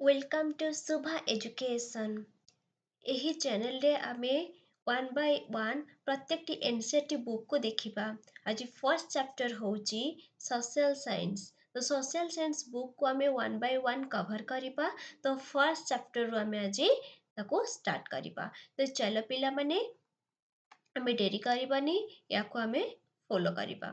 Welcome to Shubha education. यही channel रे आमे वन बाय वन प्रत्येक एनसीईआरटी बुक को देखिबा। आज फर्स्ट चैप्टर होची सोशल साइंस। तो सोशल साइंस बुक को आमे वन बाय वन कवर करिबा। तो फर्स्ट चैप्टर रो आमे आज ताको स्टार्ट करिबा। तो चलो पिला माने आमे डेरी करिबानी या को आमे फॉलो करिबा।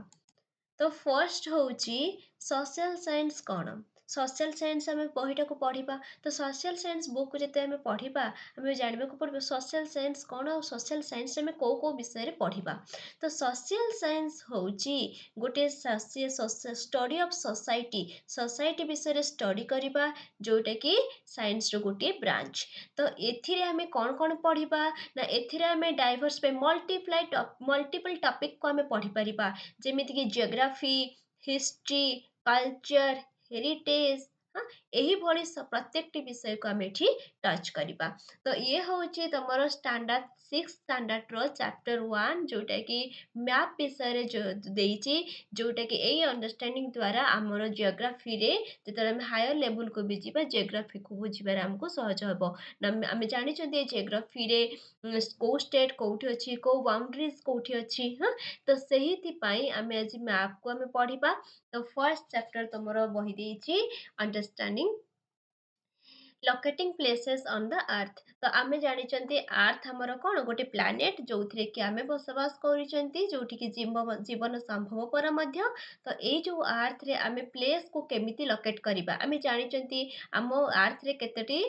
तो फर्स्ट होची सोशल साइंस कौन। सोशल साइंस आम बहीटा को पढ़ा। तो सोशल साइंस बुक जिते आम पढ़ा आम जानवा पड़ो सोशल साइंस कौन और सोशल साइंस आम कौ कौ विषय पढ़ा। तो सोशल साइंस होची गोटे स्टडी ऑफ सोसाइटी सोसाइटी विषय स्टडी करवा जोटा कि साइंस रो गोटे ब्रांच। तो एथिरे आम कौन कौन पढ़ा ना एथिरे आम डाइवर्स मल्टीपल टॉपिक को आम पढ़ी परिबा जेमिति कि जियोग्राफी हिस्ट्री कल्चर हेरिटेज। हाँ यही भली प्रत्येक विषय को आम एठी टच करवा। तो ये हूँ तुम स्टैंडर्ड 6 स्टैंडर्ड रो चैप्टर 1 जोटा कि मैप विषय जो देइछि जोटा कि यही अंडरस्टैंडिंग द्वारा आमर जियोग्राफी रे जेतले हम हायर लेवल को भी जीवा जियोग्राफी को बुझिबार हमको सहज हबो। आम जानि जियोग्राफी रे को स्टेट कोठी अछि को बाउंड्रीज कोठी अछि। हाँ तो सेहिथिपाई आमे आज मैप को आमे पढ़िबा। तो फर्स्ट चैप्टर तुमरो बही देइछि understanding locating places on the earth. तो आमे जानि अर्थ हमर कोन गोटे प्लैनेट जोथिरे कि आमे बसवास करिसेंती जोठी कि जीवन संभव पर मध्य। तो ए जो अर्थ रे आमे प्लेस को केमिति लोकेट करिबा आमे जानि आम अर्थ रे केतटी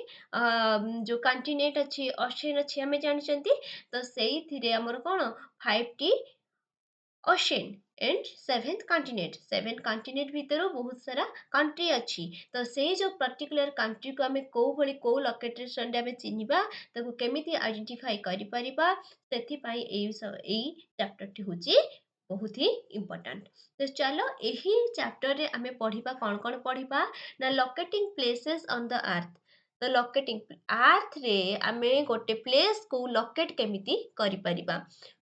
जो कॉन्टिनेंट अछि ओशियन अछि आमे जानि। तो सेहिथिरे हमर कोन 5टी ओशियन एंड 7 कॉन्टिनेंट भीतर बहुत सारा कंट्री अच्छी। तो से जो पर्टिकुलर कंट्री को आम कौ भली कौ लोकेशन रे आम चिन्हिबा ताको केमिति आइडेंटिफाई करि परिबा सेथिपाई एई चैप्टर टी होची बहुत ही इम्पोर्टेंट। तो चलो यही चैप्टर रे आम पढ़िबा कौन कौन पढ़िबा ना locating places on the earth. तो लोकेटिंग अर्थ रे आमे गोटे प्लेस को लोकेट केमिति करि परिबा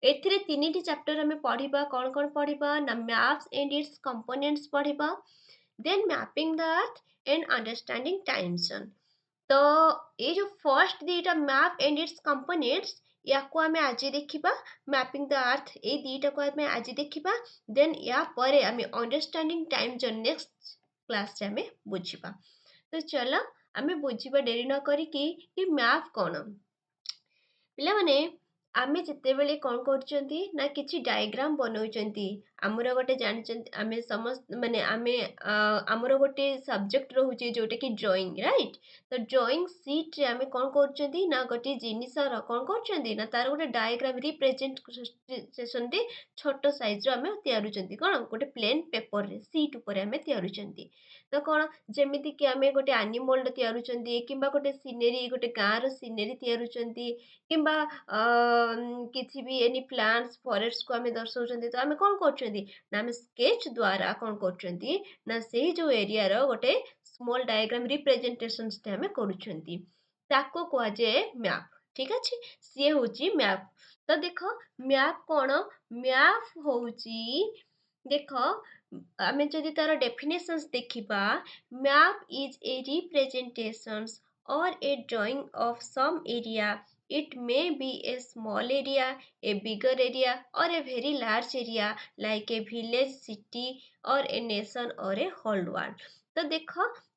एथिरे 3टी चैप्टर आमे पढ़िबा कौन कौन पढ़िबा ना मैप्स एंड इट्स कंपोनेंट्स पढ़िबा then mapping the earth and understanding time zone. तो ये जो फर्स्ट दीटा मैप एंड इट्स कंपोनेंट्स या को आमे आज देखिबा मैपिंग द अर्थ ए दीटा को आमे आज देखिबा देन या परे आमे understanding time zone next class रे आमे बुझिबा। तो चलो आमे बुझिबा डेरी न करी कि मैप कौन। पिला माने आमे जिते बेले कौन करचंती ना किछि डायग्राम बनौचंती आमर गोटे जानचंती आमे समस्त माने आमे आमर गोटे सब्जेक्ट रहउची जोटे कि ड्राइंग राइट। तो ड्राइंग शीट रे आमे कौन करचंती ना गोटे जिनिसर कौन करचंती ना तार गोटे डायग्राम रिप्रेजेंटेशन रे छोटो साइज रो आमे तयारुचंती कोन गोटे प्लेन पेपर रे शीट ऊपर आमे तयारुचंती। तो कोन जेमिति कि आमे गोटे एनिमल तयारुचंती किंबा गोटे सीनरी गोटे गाँर सीनरी तयारुचंती किंबा किसी भी एनी प्लांट्स फॉरेस्ट को आमे दर्शाउचंती। तो आमे कौन करचंती ना आमे स्केच द्वारा कौन करचंती ना सेही जो एरिया रो गोटे स्मॉल डायग्राम रिप्रेजेंटेशंस ते आमे करूचंती ताको कुआ जाए मैप। ठीक अछि से होची मैप। तो देखो मैप कौन मैप होची देखो आमे जदि तार डेफिनेशंस देखिबा map is a representations or a drawing of some area. It may be a small area, a bigger area, or a very large area like a village, city, or a nation or a whole world. तो देख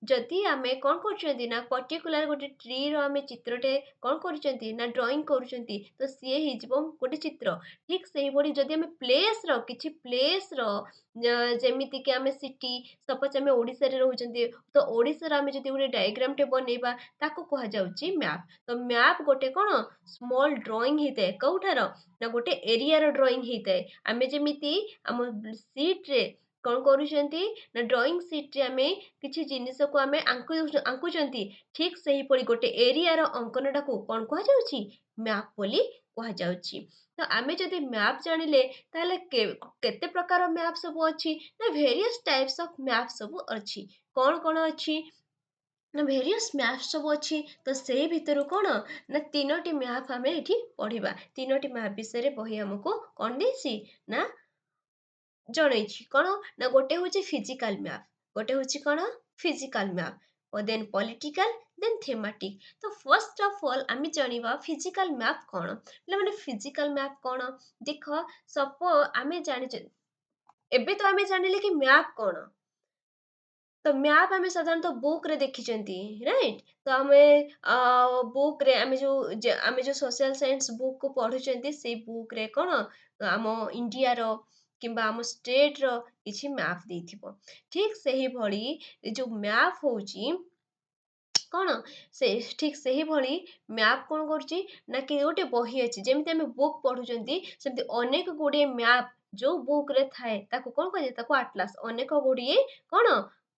जदि आमे कौन करचंती ना particular गोटे tree रो आमे चित्रटे कौन करचंती ना ड्राइंग करचंती तो सी हि जिवो गोटे चित्र। ठीक सेही बड़ी जदि आमे प्लेस रो किछि प्लेस रो जेमिति कि आमे सिटी सपोज आमे ओडिसा रे रहउचंती तो ओडिसा रे आमे जदि गोटे डायग्राम टे बनेबा ताको कहा जाउची मैप। तो मैप गोटे कोन स्मॉल ड्राइंग हिते कोठार ना गोटे एरिया रो ड्राइंग हिते आमे जेमिति हम शीट रे कौन करूचंती ना ड्राइंग शीट रे आमे किछि जिनिस को आमे आंकुचंती ठीक सही पड़ी गोटे एरिया रो अंकनटा को कोन कहा जाउची मैप बोली कहा जाउची। तो आमे जदि मैप जानिले ताले केते प्रकार मैप सब अछि ना वेरियस टाइप्स ऑफ मैप सब अछि कोन कोन अछि ना वेरियस मैप सब अछि। तो से भितरु कोन ना 3टी मैप आमे एठी पढ़िबा 3टी मैप विषय रे बही हमको कोन देछि ना जणैछि कोन ना गोटे होछि फिजिकल मैप गोटे होछि कोन फिजिकल मैप और देन पॉलिटिकल ଦେନ୍ ଥେମାଟିକ୍। ତ ଫର୍ଷ୍ଟ ଅଫ୍ ଅଲ୍ ଆମେ ଜାଣିବା ଫିଜିକାଲ ମ୍ୟାପ୍ କ'ଣ। ପିଲାମାନେ ଫିଜିକାଲ ମ୍ୟାପ୍ କ'ଣ? ଦେଖ ଆମେ ଜାଣିଛେ, ଏବେ ତ ଆମେ ଜାଣିଲେ କି ମ୍ୟାପ୍ କ'ଣ। ତ ମ୍ୟାପ୍ ଆମେ ସାଧାରଣତଃ ବୁକ୍ରେ ଦେଖିଛନ୍ତି, ରାଇଟ୍? ତ ଆମେ ବୁକ୍ରେ ଆମେ ଯୋଉ ସୋସିଆଲ ସାଇନ୍ସ ବୁକ୍ ପଢ଼ୁଛନ୍ତି, ସେଇ ବୁକ୍ରେ କ'ଣ ଆମ ଇଣ୍ଡିଆର କିମ୍ବା ଆମ ଷ୍ଟେଟ୍ର କିଛି ମ୍ୟାପ୍ ଦେଇଥିବ। ଠିକ୍ ସେହିଭଳି ଯୋଉ ମ୍ୟାପ୍ ହେଉଛି କ'ଣ, ଠିକ୍ ସେହିଭଳି ମ୍ୟାପ୍ କ'ଣ କରୁଛି ନା କି ଗୋଟେ ବହି ଅଛି, ଯେମିତି ଆମେ ବୁକ୍ ପଢ଼ୁଛନ୍ତି ସେମିତି ଅନେକ ଗୁଡ଼ିଏ ମ୍ୟାପ୍ ଯୋଉ ବୁକ୍ରେ ଥାଏ ତାକୁ କ'ଣ କୁହାଯାଏ, ତାକୁ ଆଟଲାସ୍। ଅନେକ ଗୁଡ଼ିଏ କ'ଣ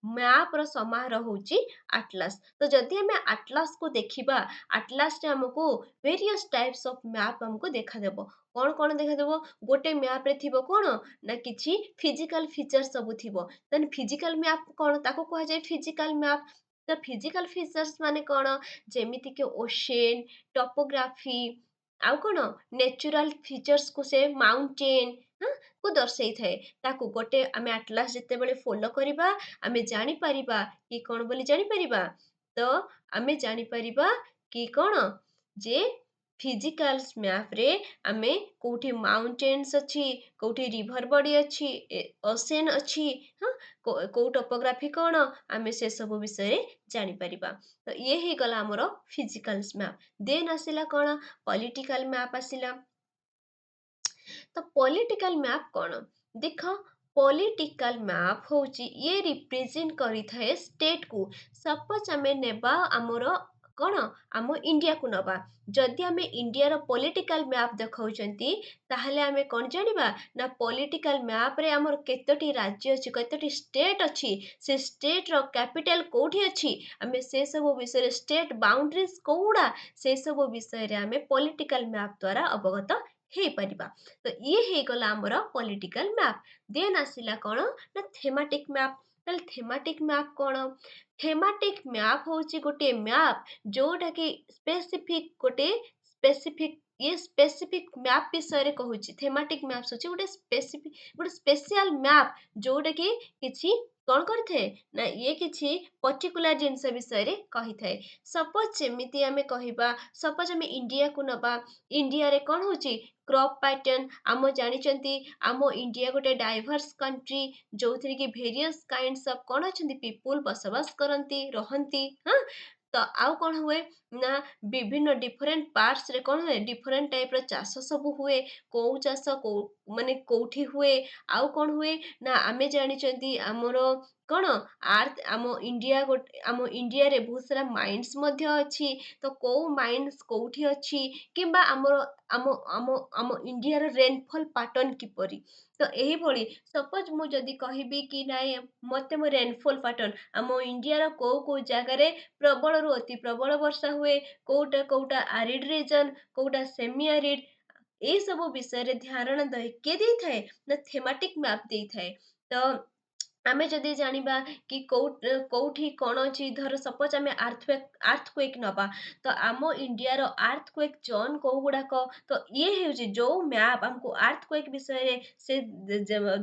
ମ୍ୟାପ୍ର ସମାହାର ହେଉଛି ଆଟଲାସ୍। ତ ଯଦି ଆମେ ଆଟଲାସ୍କୁ ଦେଖିବା, ଆଟଲାସ୍ରେ ଆମକୁ ଭେରିୟସ୍ ଟାଇପ୍ସ ଅଫ୍ ମ୍ୟାପ୍ ଆମକୁ ଦେଖାଦେବ। କ'ଣ କ'ଣ ଦେଖାଦେବ? ଗୋଟେ ମ୍ୟାପ୍ରେ ଥିବ କ'ଣ ନା କିଛି ଫିଜିକାଲ ଫିଚର୍ସ ସବୁ ଥିବ। ଦେନ୍ ଫିଜିକାଲ ମ୍ୟାପ୍ କ'ଣ, ତାକୁ କୁହାଯାଏ ଫିଜିକାଲ ମ୍ୟାପ୍। ତ ଫିଜିକାଲ ଫିଚର୍ସ ମାନେ କ'ଣ, ଯେମିତିକି ଓସେନ୍, ଟପୋଗ୍ରାଫି, ଆଉ କ'ଣ ନେଚୁରାଲ ଫିଚର୍ସକୁ ସେ ମାଉଣ୍ଟେନ୍ କୁ ଦର୍ଶାଇଥାଏ। ତାକୁ ଗୋଟେ ଆମେ ଆଟଲାସ୍ ଯେତେବେଳେ ଫଲୋ କରିବା, ଆମେ ଜାଣିପାରିବା କି କ'ଣ ବୋଲି ଜାଣିପାରିବା। ତ ଆମେ ଜାଣିପାରିବା କି କ'ଣ, ଯେ ଫିଜିକାଲ ମ୍ୟାପ୍ରେ ଆମେ କୋଉଠି ମାଉଣ୍ଟେନ୍ସ ଅଛି, କୋଉଠି ରିଭର ବଡି ଅଛି, ଓସେନ୍ ଅଛି, କୋଉ ଟପୋଗ୍ରାଫି କ'ଣ, ଆମେ ସେସବୁ ବିଷୟରେ ଜାଣିପାରିବା। ତ ଇଏ ହେଇଗଲା ଆମର ଫିଜିକାଲ ମ୍ୟାପ୍। ଦେନ୍ ଆସିଲା କ'ଣ, ପଲିଟିକାଲ ମ୍ୟାପ୍ ଆସିଲା। ତ ପଲିଟିକାଲ ମ୍ୟାପ୍ କ'ଣ? ଦେଖ, ପଲିଟିକାଲ ମ୍ୟାପ୍ ହେଉଛି ଇଏ ରିପ୍ରେଜେଣ୍ଟ କରିଥାଏ ଷ୍ଟେଟକୁ। ସପୋଜ ଆମେ ନେବା ଆମର କ'ଣ, ଆମ ଇଣ୍ଡିଆକୁ ନେବା। ଯଦି ଆମେ ଇଣ୍ଡିଆର ପଲିଟିକାଲ ମ୍ୟାପ୍ ଦେଖାଉଛନ୍ତି, ତାହେଲେ ଆମେ କ'ଣ ଜାଣିବା ନା ପଲିଟିକାଲ ମ୍ୟାପ୍ରେ ଆମର କେତୋଟି ରାଜ୍ୟ ଅଛି, କେତୋଟି ଷ୍ଟେଟ୍ ଅଛି, ସେ ଷ୍ଟେଟ୍ର କ୍ୟାପିଟାଲ କୋଉଠି ଅଛି, ଆମେ ସେସବୁ ବିଷୟରେ, ଷ୍ଟେଟ୍ ବାଉଣ୍ଡ୍ରିଜ୍ କୋଉଗୁଡ଼ା, ସେସବୁ ବିଷୟରେ ଆମେ ପଲିଟିକାଲ ମ୍ୟାପ୍ ଦ୍ୱାରା ଅବଗତ ହେଇପାରିବା। ତ ଇଏ ହେଇଗଲା ଆମର ପଲିଟିକାଲ ମ୍ୟାପ୍। ଦେନ୍ ଆସିଲା କ'ଣ ନା ଥେମାଟିକ୍ ମ୍ୟାପ୍। ତାହେଲେ ଥେମାଟିକ୍ ମ୍ୟାପ୍ କ'ଣ? ଥେମାଟିକ୍ ମ୍ୟାପ୍ ହେଉଛି ଗୋଟିଏ ମ୍ୟାପ୍ ଯୋଉଟାକି ସ୍ପେସିଫିକ୍ ମ୍ୟାପ୍ ବିଷୟରେ କହୁଛି। ଥେମାଟିକ୍ ମ୍ୟାପ୍ ହେଉଛି ଗୋଟେ ସ୍ପେସିଆଲ ମ୍ୟାପ୍ ଯୋଉଟାକି କିଛି କ'ଣ କରିଥାଏ ନା ଇଏ କିଛି ପର୍ଟିକୁଲାର ଜିନିଷ ବିଷୟରେ କହିଥାଏ। ସପୋଜ ଯେମିତି ଆମେ କହିବା, ସପୋଜ ଆମେ ଇଣ୍ଡିଆକୁ ନେବା। ଇଣ୍ଡିଆରେ କ'ଣ ହେଉଛି, କ୍ରପ୍ ପ୍ୟାଟର୍ନ। ଆମ ଜାଣିଛନ୍ତି ଆମ ଇଣ୍ଡିଆ ଗୋଟେ ଡାଇଭର୍ସ କଣ୍ଟ୍ରି, ଯୋଉଥିରେ କି ଭେରିୟସ୍ କାଇଣ୍ଡସ୍ ଅଫ୍ କ'ଣ ଅଛନ୍ତି, ପିପୁଲ ବସବାସ କରନ୍ତି, ରହନ୍ତି। ତ ଆଉ କ'ଣ ହୁଏ ନା ବିଭିନ୍ନ ଡିଫରେଣ୍ଟ ପାର୍ଟସରେ କ'ଣ ହୁଏ, ଡିଫରେଣ୍ଟ ଟାଇପ୍ର ଚାଷ ସବୁ ହୁଏ। କୋଉ ଚାଷ ମାନେ କୋଉଠି ହୁଏ, ଆଉ କ'ଣ ହୁଏ ନା ଆମେ ଜାଣିଛନ୍ତି ଆମର କ'ଣ ଆମ ଇଣ୍ଡିଆରେ ବହୁତ ସାରା ମାଇନ୍ସ ମଧ୍ୟ ଅଛି। ତ କୋଉ ମାଇନ୍ସ କୋଉଠି ଅଛି, କିମ୍ବା ଆମ ଇଣ୍ଡିଆର ରେନଫଲ୍ ପାଟର୍ନ କିପରି। ତ ଏହିଭଳି ସପୋଜ ମୁଁ ଯଦି କହିବି କି ନାଇଁ ମୋତେ ମୋ ରେନଫଲ୍ ପାଟର୍ନ, ଆମ ଇଣ୍ଡିଆର କୋଉ ଜାଗାରେ ପ୍ରବଳରୁ ଅତି ପ୍ରବଳ ବର୍ଷା ହୁଏ, କୋଉଟା ଆରିଡ୍ ରିଜନ୍, କୋଉଟା ସେମି ଆରିଡ୍, ଏଇସବୁ ବିଷୟରେ ଧାରଣା କିଏ ଦେଇଥାଏ ନା ଥେମାଟିକ୍ ମ୍ୟାପ୍ ଦେଇଥାଏ। ତ ଆମେ ଯଦି ଜାଣିବା କି କୋଉଠି କ'ଣ ଅଛି, ଧର ସପୋଜ ଆମେ ଆର୍ଥକ୍ୱେକ୍ ନେବା, ତ ଆମ ଇଣ୍ଡିଆର ଆର୍ଥକ୍ୱେକ୍ ଜୋନ୍ କୋଉ ଗୁଡ଼ାକ। ତ ଇଏ ହେଉଛି ଯୋଉ ମ୍ୟାପ୍ ଆମକୁ ଆର୍ଥକ୍ୱେକ୍ ବିଷୟରେ ସେ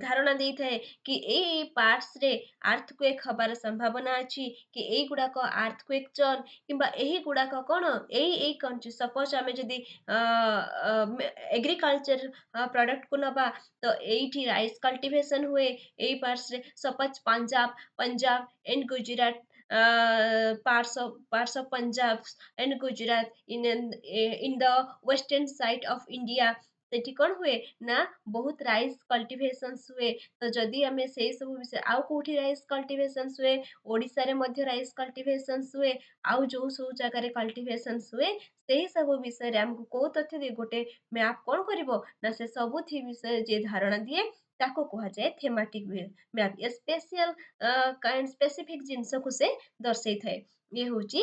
ଧାରଣା ଦେଇଥାଏ କି ଏଇ ପାର୍ଟସରେ ଆର୍ଥକ୍ୱେକ୍ ହବାର ସମ୍ଭାବନା ଅଛି, କି ଏଇଗୁଡ଼ାକ ଆର୍ଥକ୍ୱେକ୍ ଜୋନ୍, କିମ୍ବା ଏହିଗୁଡ଼ାକ କ'ଣ ଏଇ କଣ୍ଟ୍ରି। ସପୋଜ ଆମେ ଯଦି ଏଗ୍ରିକଲଚର ପ୍ରଡକ୍ଟକୁ ନେବା, ତ ଏଇଠି ରାଇସ୍ କଲ୍ଟିଭେସନ୍ ହୁଏ ଏଇ ପାର୍ଟସରେ। Suppose Punjab and Gujarat, parts of Punjab and Gujarat in the western side of India, ସେଠି କ'ଣ ହୁଏ ନା ବହୁତ ରାଇସ୍ କଲ୍ଟିଭେସନ୍ସ ହୁଏ। ତ ଯଦି ଆମେ ସେଇ ସବୁ ବିଷୟ, ଆଉ କୋଉଠି ରାଇସ୍ କଲ୍ଟିଭେସନ୍ସ ହୁଏ, ଓଡ଼ିଶାରେ ମଧ୍ୟ ରାଇସ୍ କଲ୍ଟିଭେସନ୍ସ ହୁଏ, ଆଉ ଯୋଉ ସବୁ ଜାଗାରେ କଲ୍ଟିଭେସନ୍ସ ହୁଏ, ସେହି ସବୁ ବିଷୟରେ ଆମକୁ କୋଉ ତଥ୍ୟ ଦିଏ, ଗୋଟେ ମ୍ୟାପ୍ କ'ଣ କରିବ ନା ସେ ସବୁଥି ବିଷୟରେ ଯିଏ ଧାରଣା ଦିଏ ତାକୁ କୁହାଯାଏ ଥେମାଟିକ୍ ମ୍ୟାପ୍। ଏ ସ୍ପେସିଫିକ୍ ଜିନିଷକୁ ସେ ଦର୍ଶାଇଥାଏ। ଇଏ ହେଉଛି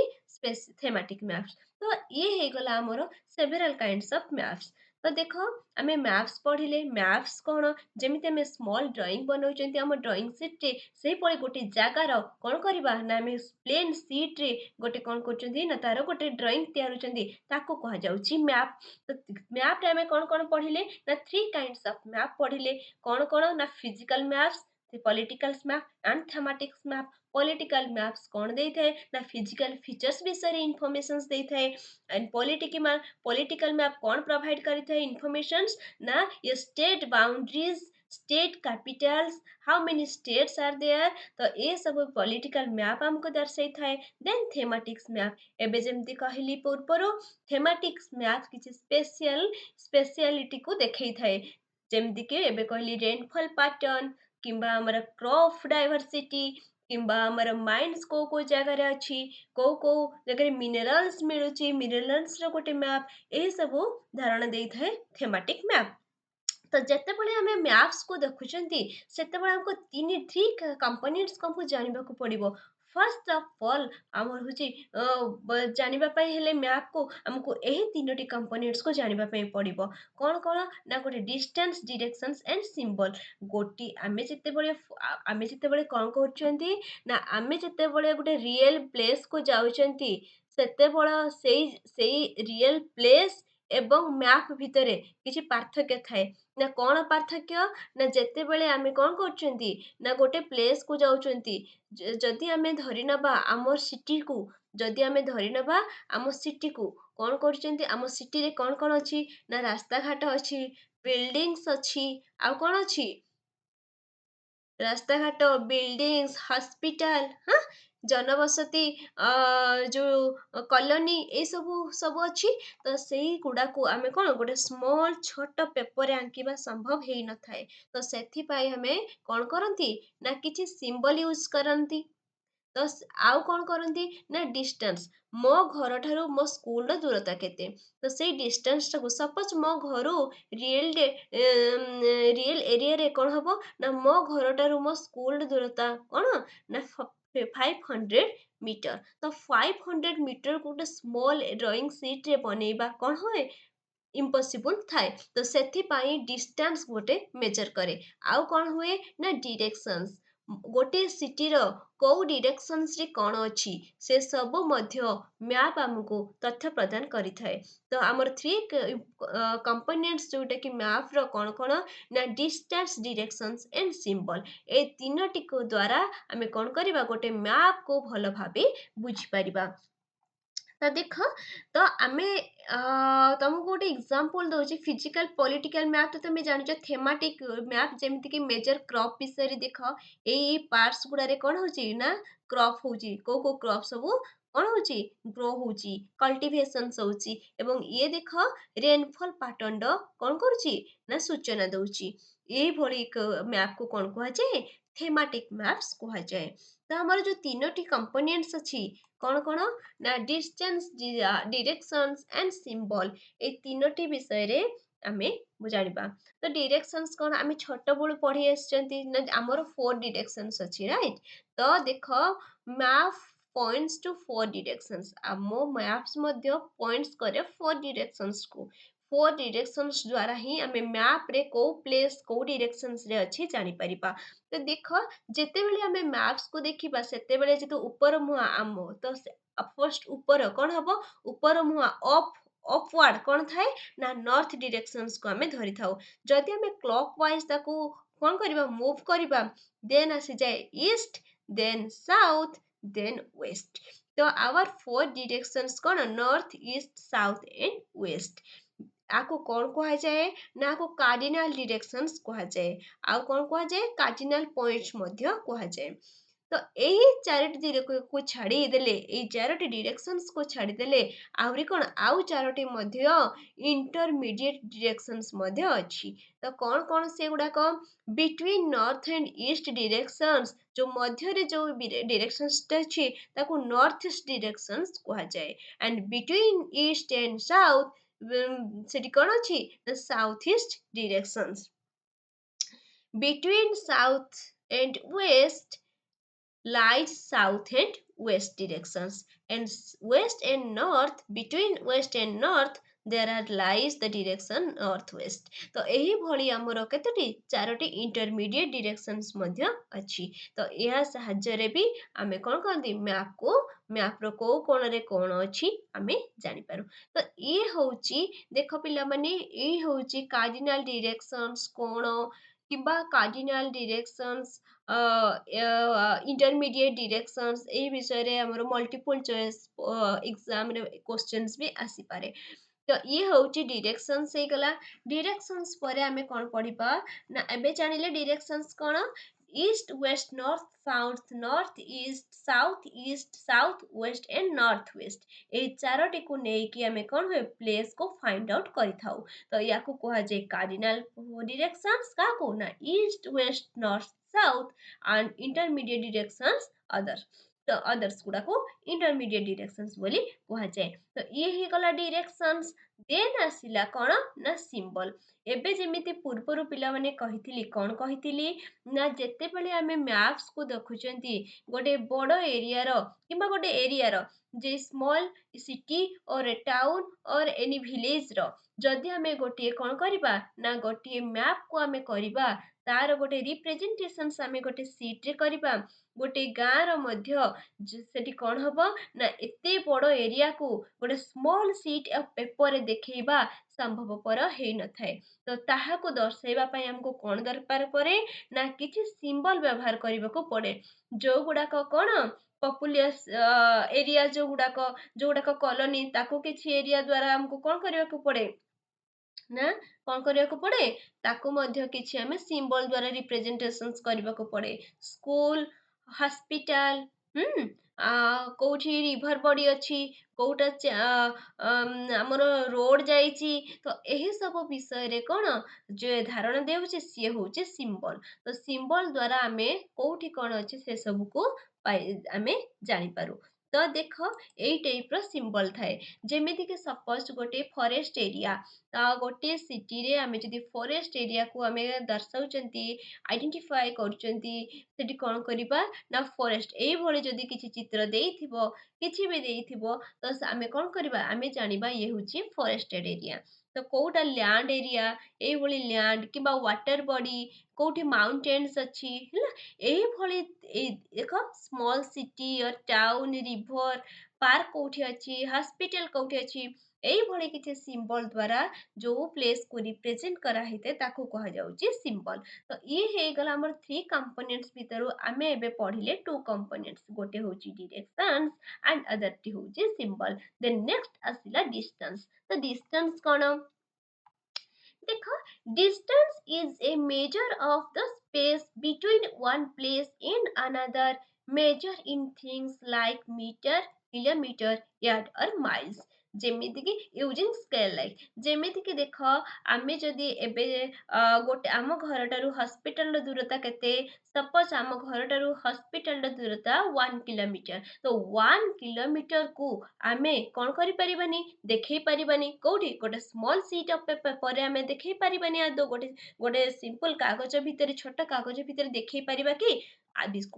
ଥେମାଟିକ୍ ମ୍ୟାପ୍ସ। ତ ଇଏ ହେଇଗଲା ଆମର ସେଭେରାଲ କାଇଣ୍ଡସ୍ ଅଫ୍ ମ୍ୟାପ୍ସ। ତ ଦେଖ, ଆମେ ମ୍ୟାପ୍ସ ପଢ଼ିଲେ, ମ୍ୟାପ୍ସ କ'ଣ, ଯେମିତି ଆମେ ସ୍ମଲ୍ ଡ୍ରଇଂ ବନାଉଛନ୍ତି ଆମ ଡ୍ରଇଂ ସିଟ୍ରେ, ସେହିଭଳି ଗୋଟେ ଜାଗାର କ'ଣ କରିବା ନା ଆମେ ପ୍ଲେନ୍ ସିଟ୍ରେ ଗୋଟେ କ'ଣ କରୁଛନ୍ତି ନା ତାର ଗୋଟେ ଡ୍ରଇଂ ତିଆରୁଛନ୍ତି, ତାକୁ କୁହାଯାଉଛି ମ୍ୟାପ୍। ତ ମ୍ୟାପ୍ରେ ଆମେ କ'ଣ ପଢ଼ିଲେ ନା 3 କାଇଣ୍ଡସ୍ ଅଫ୍ ମ୍ୟାପ୍ ପଢ଼ିଲେ। କ'ଣ ନା physical maps, political map and thematics map political maps कौन दे थे ना फिजिकल फीचर्स विषय इनफॉरमेशंस दे थे एंड पॉलिटिकल मैप कौन प्रोवाइड करी थे इनफॉरमेशंस ना ये state boundaries state capitals how many states are there तो ये सब पॉलिटिकल मैप हमको दर्शाई थाए देन थेमेटिक्स मैप एबे जेमती कहली पूर्वरु थेमेटिक्स मैप किछि स्पेशलिटी को देखै थाए जेमती के एबे कहली रेनफॉल पैटर्न किंबा हमर क्रॉप डाइवर्सिटी किंबा हमर माइंस को जगह रे अछि को जगह मिनरल्स मिलुची मिनरल्स रो गोटे मैप ए सब धारणा देई थाए थेमेटिक मैप तो ଯେତେବେଳେ ଆମେ ମ୍ୟାପ୍ସକୁ ଦେଖୁଛନ୍ତି ସେତେବେଳେ ଆମକୁ थ्री कंपोनेंट्स को हमको जानवा को पड़िबो फर्स्ट ऑफ ऑल हमर होची जानवा पई हेले मैप को हमको एही तीनोटी कंपोनेंट्स को जानवा पई पड़िबो कोन कोन ना गोटे डिस्टेंस डायरेक्शंस एंड सिंबल गोटी आमे जेतेबेले कोन करछंती ना आमे जेतेबेले गोटे रियल प्लेस को जाउछंती सेतेबेले सेई रियल प्लेस एवं मैप भितरे किछि पार्थक्य थाए ना कौन पार्थक्य ना जेतेबेले आमे कौन करछंती ना गोटे प्लेस को जाउछंती जदि आमे धरि नबा आमर सिटी को जदि आमे धरि नबा आम सिटी को कौन करछंती आम सिटी रे कौन अछि ना रास्ता घाट अछि बिल्डिंग्स अछि आ कौन अछि रास्ता घाट बिल्डिंग्स हॉस्पिटल हाँ जनबसती जो कॉलोनी ए सब अछि तो सेही गुडा को आमे कोन गोटे स्मॉल छोट पेपर आंकिबा संभव हेई न थाए तो सेथि पाई हमें कोन करंती ना किछि सिंबल यूज करंती तो आउ कौन करती ना डिस्टेंस मो घर ठारू मो स्कूल दूरता केते तो से डिस्टेंस टाको सपोज मो घर रियल एरिया रे कौन हबो ना मो घर ठारू मो स्कूल दूरता कौन ना 500 मीटर तो 500 मीटर गोटे स्मॉल ड्राइंग शीट रे बनेबा कौन होए इम्पॉसिबल थाए तो सेथि पाई डिस्टेंस गोटे मेजर करे आउ कौन हुए ना डायरेक्शंस गोटे सिटी रो को डायरेक्शंस रे कौन अछि से सब मध्य मैप हमको तथ्य प्रदान करि थाए तो हमर थ्री कंपोनेंट्स जोटा कि मैप रो कौन कौन ना डिस्टेंस डायरेक्शंस एंड सिंबल ए तीनोटी को द्वारा हमें कौन करिबा गोटे मैप को भलो भाबे बुझी परिबा तो देख तो आमे तुमको गोटे एग्जांपल दउची फिजिकल पॉलिटिकल मैप तो तुम जानिଛ थेमेटिक मैप जेमिति कि मेजर क्रॉप विषय रे देख एई पार्ट्स गुडा रे कोन होची ना क्रॉप होची को क्रॉप सब कोन होची ग्रो होची कल्टीवेशन होची एवं ये देख रेनफॉल पैटर्न रो कोन करूची ना सूचना दउची एई भली मैप को कोन कहै जाय थेमेटिक मैप्स कहै जाय तो हमर जो तीनोटी कंपोनेंट्स अछि कौन कौन ना डिस्टेंस डायरेक्शंस एंड सिंबल ए तीनोटी विषय रे आमे जानिबा तो डायरेक्शंस कौन आमे छोट बळु पढी आछंती ना हमर फोर डायरेक्शंस अछि राइट तो देखो map points to four directions आमो मैप्स मध्ये पॉइंट्स करे फोर डायरेक्शंस को फोर डायरेक्शंस द्वारा ही आमे मैप रे को प्लेस को डायरेक्शंस रे अछि जानि परिबा तो देखो जेतेबेले आमे मैप्स को देखिबा सेतेबेले जेतो ऊपर मुहा आमो तो फर्स्ट ऊपर कौन हबो ऊपर मुहा अप अपवर्ड कौन थाए ना नॉर्थ डायरेक्शंस को आमे धरि थाउ जदि आमे क्लॉकवाइज ताको कौन करिबा मूव करिबा देन आसी जाए east then south then west तो आवर फोर डायरेक्शंस कौन north east south and west आको कौन कहा जाए ना आको कार्डिनल डायरेक्शंस कहा जाए आउ कौन कहा जाए कार्डिनल पॉइंट्स मध्य कहा जाए तो एही चारोटी दिरक को छाड़ी देले एही चारोटी डायरेक्शंस को छाड़ी देले आउरी कोन आउ चारोटी मध्य इंटरमीडिएट डायरेक्शंस मध्य अछि तो कौन कौन से गुडा को between north and east directions जो मध्य रे जो डायरेक्शंस अछि ताको नॉर्थ ईस्ट डायरेक्शंस कहा जाए and between east and south सेठी कौन अछि south east directions between south and west lies south and west directions and west and north between west and north there are lies the direction northwest तो एही भली हमर केतोटी Charoti intermediate directions मध्य अछि तो एहा सहाय्य रे भी आमे कोन करदी मैप रो को कोन रे कोन अछि आमे जानि पारू तो ये होउची देखो पिला माने ए होउची कार्डिनल डायरेक्शंस कोन किंबा कार्डिनाल डिरेक्शंस इंटरमीडिएट डिरेक्शंस एही विषय रे हमर मल्टीपल चॉइस एग्जाम रे क्वेश्चंस भी आसी पारे। तो ये होची डिरेक्शंस हे गला। डिरेक्शंस परे हमें कोन पढ़िबा ना एबे जानिले डिरेक्शंस कोन east west north east south west and north west ए चारोटी को नेकी हमें कोन हुए प्लेस को फाइंड आउट करि थाउ। तो या को कहा जाए कार्डिनल डिरेक्शंस का को ना east west north south and intermediate directions other. तो अदर्स गुड़ा को इंटरमीडिएट डिरेक्शंस बोली कहा जाए। तो ये ही गला डिरेक्शंस। देन आसिला कोन ना सिंबल। एबे जेमिति पूर्वरु पिला माने कहिथिली कोन कहिथिली ना जेते बेले हमें मैप्स को देखुचंती गोटे बड़ एरिया रो किबा गोटे एरिया रो जे स्मॉल सिटी और ए टाउन और एनी विलेज रो जदि हमें गोटे कोन करिबा ना गोटे मैप को हमें करिबा तार गोटे रिप्रेजेंटेशन हमें गोटे सीट रे करिबा गोटे गाँ रो मध्य सेठी कोन हबो ना एते बड़ एरिया को गोटे स्मॉल सीट ऑफ पेपर रे देखैबा संभवपर हेई न थाए। तो ताहाको दर्शाइबा पई हमको कोन दरकार पड़े ना किछि सिंबल व्यवहार କରିବାକୁ पड़े जो गुडाक कोन पॉपुलस एरिया जो गुडाक कॉलोनी ताको किछि एरिया द्वारा हमको कोन କରିବାକୁ पड़े ना कोन କରିବାକୁ पड़े ताको मध्य किछि हमें सिंबल द्वारा रिप्रेजेंटेशंस କରିବାକୁ पड़े स्कूल हॉस्पिटल कोठी रिवर बॉडी अछि कोउटा हमर रोड जाइछि। तो एही सब विषय रे कोन जे धारणा देउछि से होछि सिंबल। तो सिंबल द्वारा हमें कोउठी कोन अछि से सब को हमें जानि पारु। तो देख एई टाइप रो सिंबल थाए जेमिति कि सपोज गोटे फॉरेस्ट एरिया गोटे सिटी रे हमें जदि फॉरेस्ट एरिया को हमें दर्शाउचंती आइडेंटिफाई करूचंती सेठी कोन करिबा ना फॉरेस्ट एई भଳି जदि किछि चित्र देइथिबो किछि भी देइथिबो तो आमे कोन करिबा आमे जानिबा ये होछि फॉरेस्टेड एरिया। तो कोउटा लैंड एरिया एई भଳି लैंड किबा वाटर बॉडी कोउठी माउंटेन्स अछि हैला एई भଳି ए देखो स्मॉल सिटी और टाउन रिवर पार्क कोउठी अछि हॉस्पिटल कोउठी अछि एई भଳି किछि सिंबल द्वारा जो प्लेस को रिप्रेजेंट करा हेते ताको कहा जाउछि सिंबल। तो ये हे गला हमर थ्री कंपोनेंट्स भितरु आमे एबे पढिले टू कंपोनेंट्स गोटे होछि डायरेक्शंस एंड अदर टी होछि सिंबल। देन नेक्स्ट आसिला डिस्टेंस। तो डिस्टेंस कोन देखो distance is a measure of the space between one place and another measure in things like meter kilometer yard or miles जेमिति कि using scale like जेमिति कि देख आमे जदि एबे गोटे आम घर टारू हॉस्पिटल दूरता केते सपोज आम घर टारू हॉस्पिटल दूरता 1 किलोमीटर। तो 1 किलोमीटर को आमे कोन करि परिबानी देखै परिबानी कोठी गोटे स्मॉल शीट ऑफ पेपर पर आमे देखै परिबानी आदो गोटे गोटे सिंपल कागज भितर छोट कागज भितर देखै परिबा कि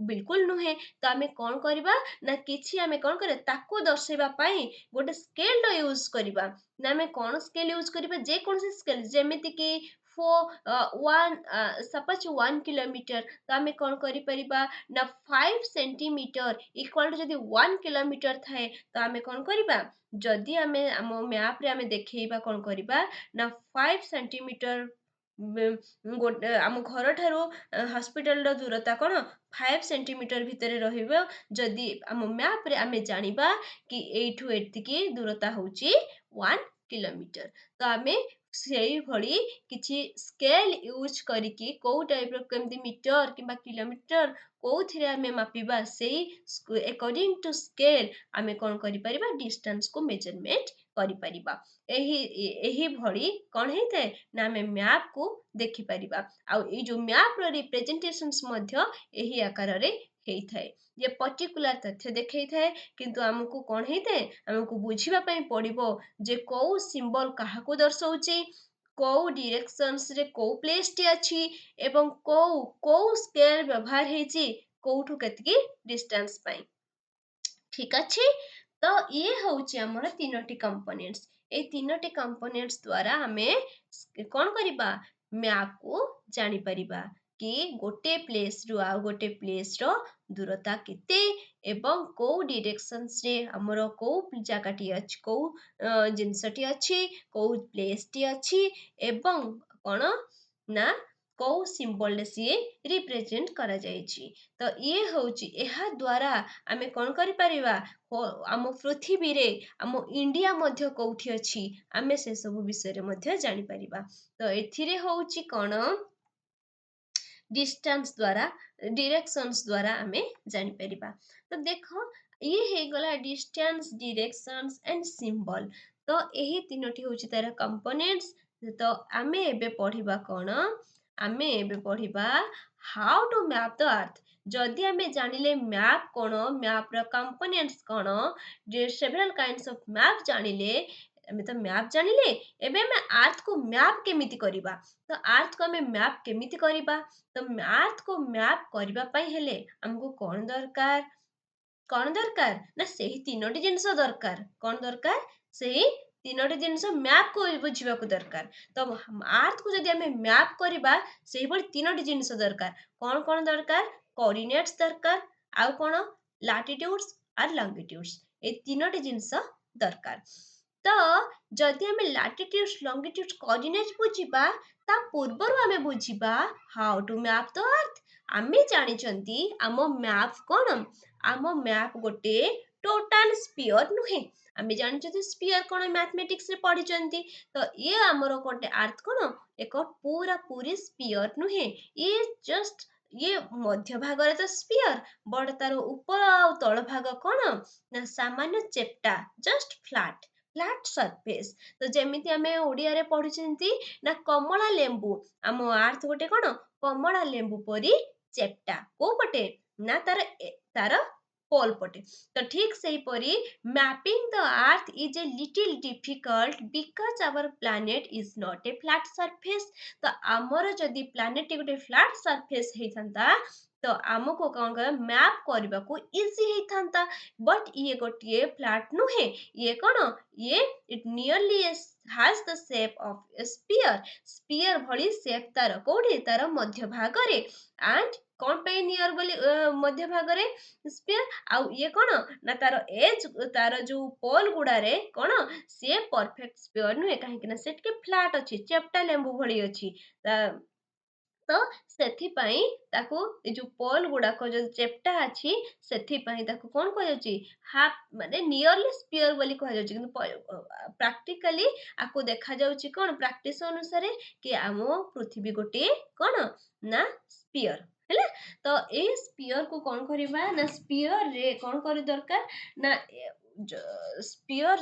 बिल्कुल नुहे। तो आमे कोन करबा ना किछि आमे कोन करे ताको दर्शाइबा पई गोटे स्केल रो यूज करबा ना आमे कोन स्केल यूज करबा जे कोन से स्केल जेमिति कि वन सपोज 1 किलोमीटर तो आमे कोन करि परिबा ना 5 सेंटीमीटर इक्वल टू जदि 1 किलोमीटर थाए तो आमे कोन करबा जदि आमे हम मैप रे आमे देखैबा कोन करबा ना 5 सेंटीमीटर गोटे आम घर ठारू हॉस्पिटल रो दूरता कोन 5 सेंटीमीटर भितर रहिबो जदि आम मैप रे आमे जानिबा कि एठू एतिकी दूरता होची 1 किलोमीटर। तो आमे सेही भଳି किछि स्केल यूज करिकि को टाइप रो केमति मीटर किबा किलोमीटर कोथिरे आमे मापिबा सेही अकॉर्डिंग टू स्केल आमे कोन करि परिबा डिस्टेंस को मेजरमेंट करि परिबा। एही भଳି कोन हेते ना आमे मैप को देखि परिबा आ ए जो मैप रो रिप्रेजेंटेशंस मध्य एही आकार रे हेई थाए ये पर्टिकुलर तथ्य देखै थाए किंतु हमकु कोन हेते हमकु बुझिबा पई पड़िबो जे को सिंबल काहाको दर्शाउची को डायरेक्शंस रे को प्लेस टी अछि एवं को स्केल व्यवहार हेची कोठु केतकी डिस्टेंस पई ठीक अछि। तो ये होची हमर तीनोटी कंपोनेंट्स ए तीनोटी कंपोनेंट्स द्वारा हमें कोन करिबा मैप को जानि परिबा कि गोटे प्लेस रु आ गोटे प्लेस रो दूरता केते एवं को डायरेक्शंस रे हमरो को जगाटी अछि को जिंसटी अछि को प्लेस टी अछि एवं कोन ना କୋଉ ସିମ୍ବଲରେ ସିଏ ରିପ୍ରେଜେଣ୍ଟ କରାଯାଇଛି। ତ ଇଏ ହେଉଛି ଏହା ଦ୍ୱାରା ଆମେ କ'ଣ କରିପାରିବା, ଆମ ପୃଥିବୀରେ ଆମ ଇଣ୍ଡିଆ ମଧ୍ୟ କୋଉଠି ଅଛି ଆମେ ସେସବୁ ବିଷୟରେ ମଧ୍ୟ ଜାଣିପାରିବା। ତ ଏଥିରେ ହେଉଛି କ'ଣ, ଡିଷ୍ଟାନ୍ସ ଦ୍ୱାରା, ଡିରେକ୍ସନ୍ସ ଦ୍ୱାରା ଆମେ ଜାଣିପାରିବା। ତ ଦେଖ, ଇଏ ହେଇଗଲା ଡିଷ୍ଟାନ୍ସ, ଡିରେକ୍ସନ୍ସ ଆଣ୍ଡ ସିମ୍ବଲ। ତ ଏହି ତିନୋଟି ହେଉଛି ତାର କମ୍ପୋନେଣ୍ଟସ୍। ତ ଆମେ ଏବେ ପଢ଼ିବା କ'ଣ, ଆମେ ଏବେ ପଢ଼ିବା how to map the earth. ଯଦି ଆମେ ଜାଣିଲେ ମ୍ୟାପ୍ କ'ଣ, ମ୍ୟାପ୍ର କମ୍ପୋନେଣ୍ଟସ୍ କ'ଣ, ସେଭରାଲ କାଇଣ୍ଡସ୍ ଅଫ୍ ମ୍ୟାପ୍ ଜାଣିଲେ, ଆମେ ତ ମ୍ୟାପ୍ ଜାଣିଲେ, ଏବେ ଆମେ ଆର୍ଥକୁ ମ୍ୟାପ୍ କେମିତି କରିବା। ତ ଆର୍ଥକୁ ଆମେ ମ୍ୟାପ୍ କେମିତି କରିବା, ତ ଆର୍ଥକୁ ମ୍ୟାପ୍ କରିବା ପାଇଁ ହେଲେ ଆମକୁ କ'ଣ ଦରକାର, କ'ଣ ଦରକାର ନା ସେହି ତିନୋଟି ଜିନିଷ ଦରକାର। କ'ଣ ଦରକାର, ସେହି ତିନୋଟି ଜିନିଷ ମ୍ୟାପ୍କୁ ବୁଝିବାକୁ ଦରକାର। ତ ଆର୍ଥକୁ ଯଦି ଆମେ ମ୍ୟାପ୍ କରିବା, ସେହିଭଳି ତିନୋଟି ଜିନିଷ ଦରକାର। କ'ଣ କ'ଣ ଦରକାର, କୋଅର୍ଡିନେଟ୍ସ ଦରକାର, ଆଉ କ'ଣ, ଲାଟିଟ୍ୟୁଡ୍ସ ଆର୍ ଲଙ୍ଗିଟ୍ୟୁଡ୍ସ, এই ତିନୋଟି ଜିନିଷ ଦରକାର। ତ ଯଦି ଆମେ ଲାଟିଟ୍ୟୁଡ୍ସ, ଲଙ୍ଗିଟ୍ୟୁଡ୍ସ, କୋଅର୍ଡିନେଟ୍ସ ବୁଝିବା, ତା ପୂର୍ବରୁ ଆମେ ବୁଝିବା how to map the earth. ଆମେ ଜାଣିଛନ୍ତି ଆମ ମ୍ୟାପ୍ କ'ଣ, ଆମ ମ୍ୟାପ୍ ଗୋଟେ ଟୋଟାଲ ସ୍ପିଅର ନୁହେଁ। ଆମେ ଜାଣିଛନ୍ତି ସ୍ପିଅର କ'ଣ, ମ୍ୟାଥମେଟିକ୍ସରେ ପଢିଛନ୍ତି। ତ ଇଏ ଆମର ଗୋଟେ ଆର୍ଥ କ'ଣ, ଏକ ପୁରା ପୁରି ସ୍ପିଅର ନୁହେଁ। ଇଏ ଜଷ୍ଟ, ଇଏ ମଧ୍ୟ ଭାଗରେ ତ ସ୍ପିଅର, ବଟ ତାର ଉପର ଆଉ ତଳ ଭାଗ କ'ଣ ନା ସାମାନ୍ୟ ଚେପ୍ଟା, ଜଷ୍ଟ ଫ୍ଲାଟ୍ ସରଫେସ୍। ତ ଯେମିତି ଆମେ ଓଡ଼ିଆରେ ପଢିଛନ୍ତି ନା କମଳା ଲେମ୍ବୁ, ଆମ ଆର୍ଥ ଗୋଟେ କ'ଣ କମଳା ଲେମ୍ବୁ ପରି ଚେପ୍ଟା। କୋଉ ପଟେ ନା ତାର ପୋଲ ପଟେ। ତ ଠିକ୍ ସେହିପରି mapping the earth is a little difficult because our planet is not a flat surface. ତ ଆମର ଯଦି ପ୍ଲାନେଟଟି ଗୋଟେ ଫ୍ଲାଟ୍ ସରଫେସ୍ ହେଇଥାନ୍ତା, ତ ଆମକୁ କ'ଣ କରିବା, ମ୍ୟାପ୍ କରିବାକୁ ଇଜି ହେଇଥାନ୍ତା। ବଟ୍ ଇଏ ଗୋଟିଏ ଫ୍ଲାଟ୍ ନୁହେଁ, ଇଏ କ'ଣ, ଇଏ it nearly has the shape of a sphere ଭଳି ସେପ୍ ତାର କୋଉଠି, ତାର ମଧ୍ୟ ଭାଗରେ। ଆଣ୍ଡ କ'ଣ ପାଇଁ ନିୟର ବୋଲି ମଧ୍ୟ ଭାଗରେ ସ୍ପିଅର, ଆଉ ଇଏ କ'ଣ ନା ତାର ଏଜ୍, ତାର ଯୋଉ ପୋଲ ଗୁଡ଼ାରେ କ'ଣ, ସିଏ ପରଫେକ୍ଟ ସ୍ପିଅର ନୁହେଁ, କାହିଁକି ନା ସେ ଟିକେ ଫ୍ଲାଟ୍ ଅଛି, ଚେପ୍ଟା ଲେମ୍ବୁ ଭଳି ଅଛି। ତ ସେଥିପାଇଁ ତାକୁ ଏ ଯୋଉ ପୋଲ ଗୁଡାକ ଯୋଉ ଚେପ୍ଟା ଅଛି, ସେଥିପାଇଁ ତାକୁ କ'ଣ କୁହାଯାଉଛି, ହାଫ୍ ମାନେ ନିୟରଲି ସ୍ପିଅର ବୋଲି କୁହାଯାଉଛି। କିନ୍ତୁ ପ୍ରାକ୍ଟିକାଲି ଆକୁ ଦେଖାଯାଉଛି କ'ଣ, ପ୍ରାକ୍ଟିସ ଅନୁସାରେ କି ଆମ ପୃଥିବୀ ଗୋଟିଏ କ'ଣ ନା ସ୍ପିଅର ହେଲା। ତ ଏଇ ସ୍ପିଅରକୁ କ'ଣ କରିବା ନା, ସ୍ପିଅରରେ କ'ଣ କରି ଦରକାର ନା, ସ୍ପିଅର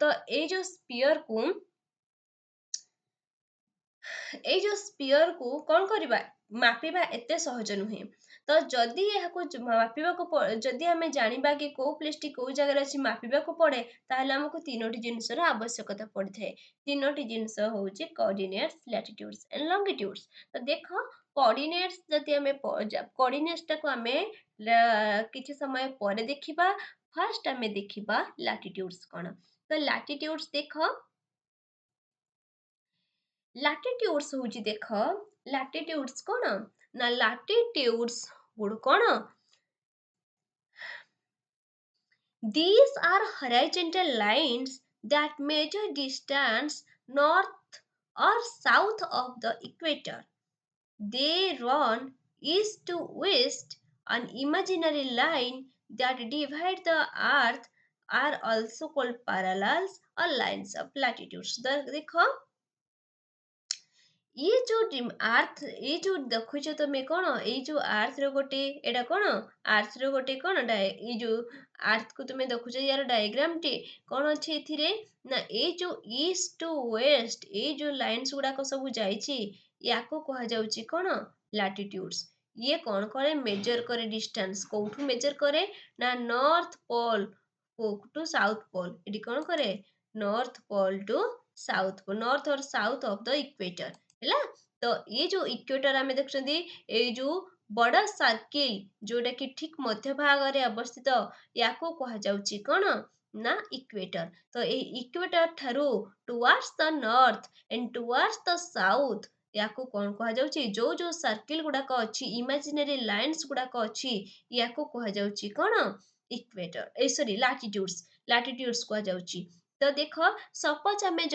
ତ ଏଇ ଯୋଉ ସ୍ପିଅରକୁ, ଏଇ ଯୋଉ ସ୍ପିଅରକୁ କ'ଣ କରିବା, ମାପିବା ଏତେ ସହଜ ନୁହେଁ। ତ ଯଦି ଏହାକୁ ମାପିବାକୁ, ଯଦି ଆମେ ଜାଣିବା କି କୋଉ ପ୍ଲେସଟି କୋଉ ଜାଗାରେ ଅଛି, ମାପିବାକୁ ପଡ଼େ, ତାହେଲେ ଆମକୁ ତିନୋଟି ଜିନିଷର ଆବଶ୍ୟକତା ପଡ଼ିଥାଏ। ତିନୋଟି ଜିନିଷ ହେଉଛି କୋଅର୍ଡିନେଟ୍ସ, ଲାଟିଟ୍ୟୁଡ୍ସ ଆଣ୍ଡ ଲଙ୍ଗିଟ୍ୟୁଡ୍ସ। ତ ଦେଖ, କୋଅର୍ଡିନେଟ୍ସ ଯଦି ଆମେ କୋଅର୍ଡିନେଟ୍ସଟାକୁ ଆମେ କିଛି ସମୟ ପରେ ଦେଖିବା। ଫାର୍ଷ୍ଟ ଆମେ ଦେଖିବା ଲାଟିଟ୍ୟୁଡ୍ସ କ'ଣ। ତ ଲାଟିଟ୍ୟୁଡ୍ସ ଦେଖ, ଲାଟିଟ୍ୟୁଡ୍ସ ହେଉଛି, ଦେଖ ଲାଟିଟ୍ୟୁଡ୍ସ କ'ଣ ନା, ଲାଟିଟ୍ୟୁଡ୍ସ ଗୁଡ଼ କ'ଣ, these are horizontal lines that measure distance north or south of the equator. They run east to west. An imaginary line that divide the earth are also called parallels or lines of latitudes. देखो, ये जो earth, ଏଇ ଯୋଉ ଦେଖୁଛ ତମେ କ'ଣ, ଏଇ ଯୋଉ ଆର୍ଥର ଗୋଟେ, ଏଇଟା କ'ଣ ଆର୍ଥର ଗୋଟେ କ'ଣ, ଏଇ ଯୋଉ ଆର୍ଥକୁ ତୁମେ ଦେଖୁଛ, ୟାର ଡାଇଗ୍ରାମଟି କ'ଣ ଅଛି ଏଥିରେ ନା, ଏଇ ଯୋଉ ଇଷ୍ଟ ଟୁ ୱେଷ୍ଟ, ଏଇ ଯୋଉ ଲାଇନ୍ସ ଗୁଡ଼ାକ ସବୁ ଯାଇଛି, ୟାକୁ କୁହାଯାଉଛି କ'ଣ, ଲାଟିଟ୍ୟୁଡ୍ସ। ଇଏ କ'ଣ କରେ, ମେଜର କରେ ଡିଷ୍ଟାନ୍ସ। କୋଉଠୁ ମେଜର କରେ ନା, north pole to south pole. ଏଠି କ'ଣ କରେ, north pole to south pole, north or south of the equator ହେଲା। ତ ଏ ଯୋଉ ଇକ୍ୱେଟର ଆମେ ଦେଖୁଛନ୍ତି, ଏଇ ଯୋଉ ବଡ ସାର୍କିଲ ଯୋଉଟା କି ଠିକ ମଧ୍ୟ ଭାଗରେ ଅବସ୍ଥିତ, ୟାକୁ କୁହାଯାଉଛି କ'ଣ ନା ଇକ୍ୱେଟର। ତ ଏଇ ଇକ୍ୱେଟର ଠାରୁ towards the north and towards the south, ୟାକୁ କ'ଣ କୁହାଯାଉଛି, ଯୋଉ ଯୋଉ ସାର୍କିଲ ଗୁଡାକ ଅଛି, ଇମାଜିନାରୀ ଲାଇନ୍ସ ଗୁଡାକ ଅଛି, ୟାକୁ କୁହାଯାଉଛି କ'ଣ, ଇକ୍ୱେଟର, ସରି ଲାଟିଟ୍ୟୁଡ୍ସ କୁହାଯାଉଛି। ତ ଦେଖ ସପୋଜ ଆମେ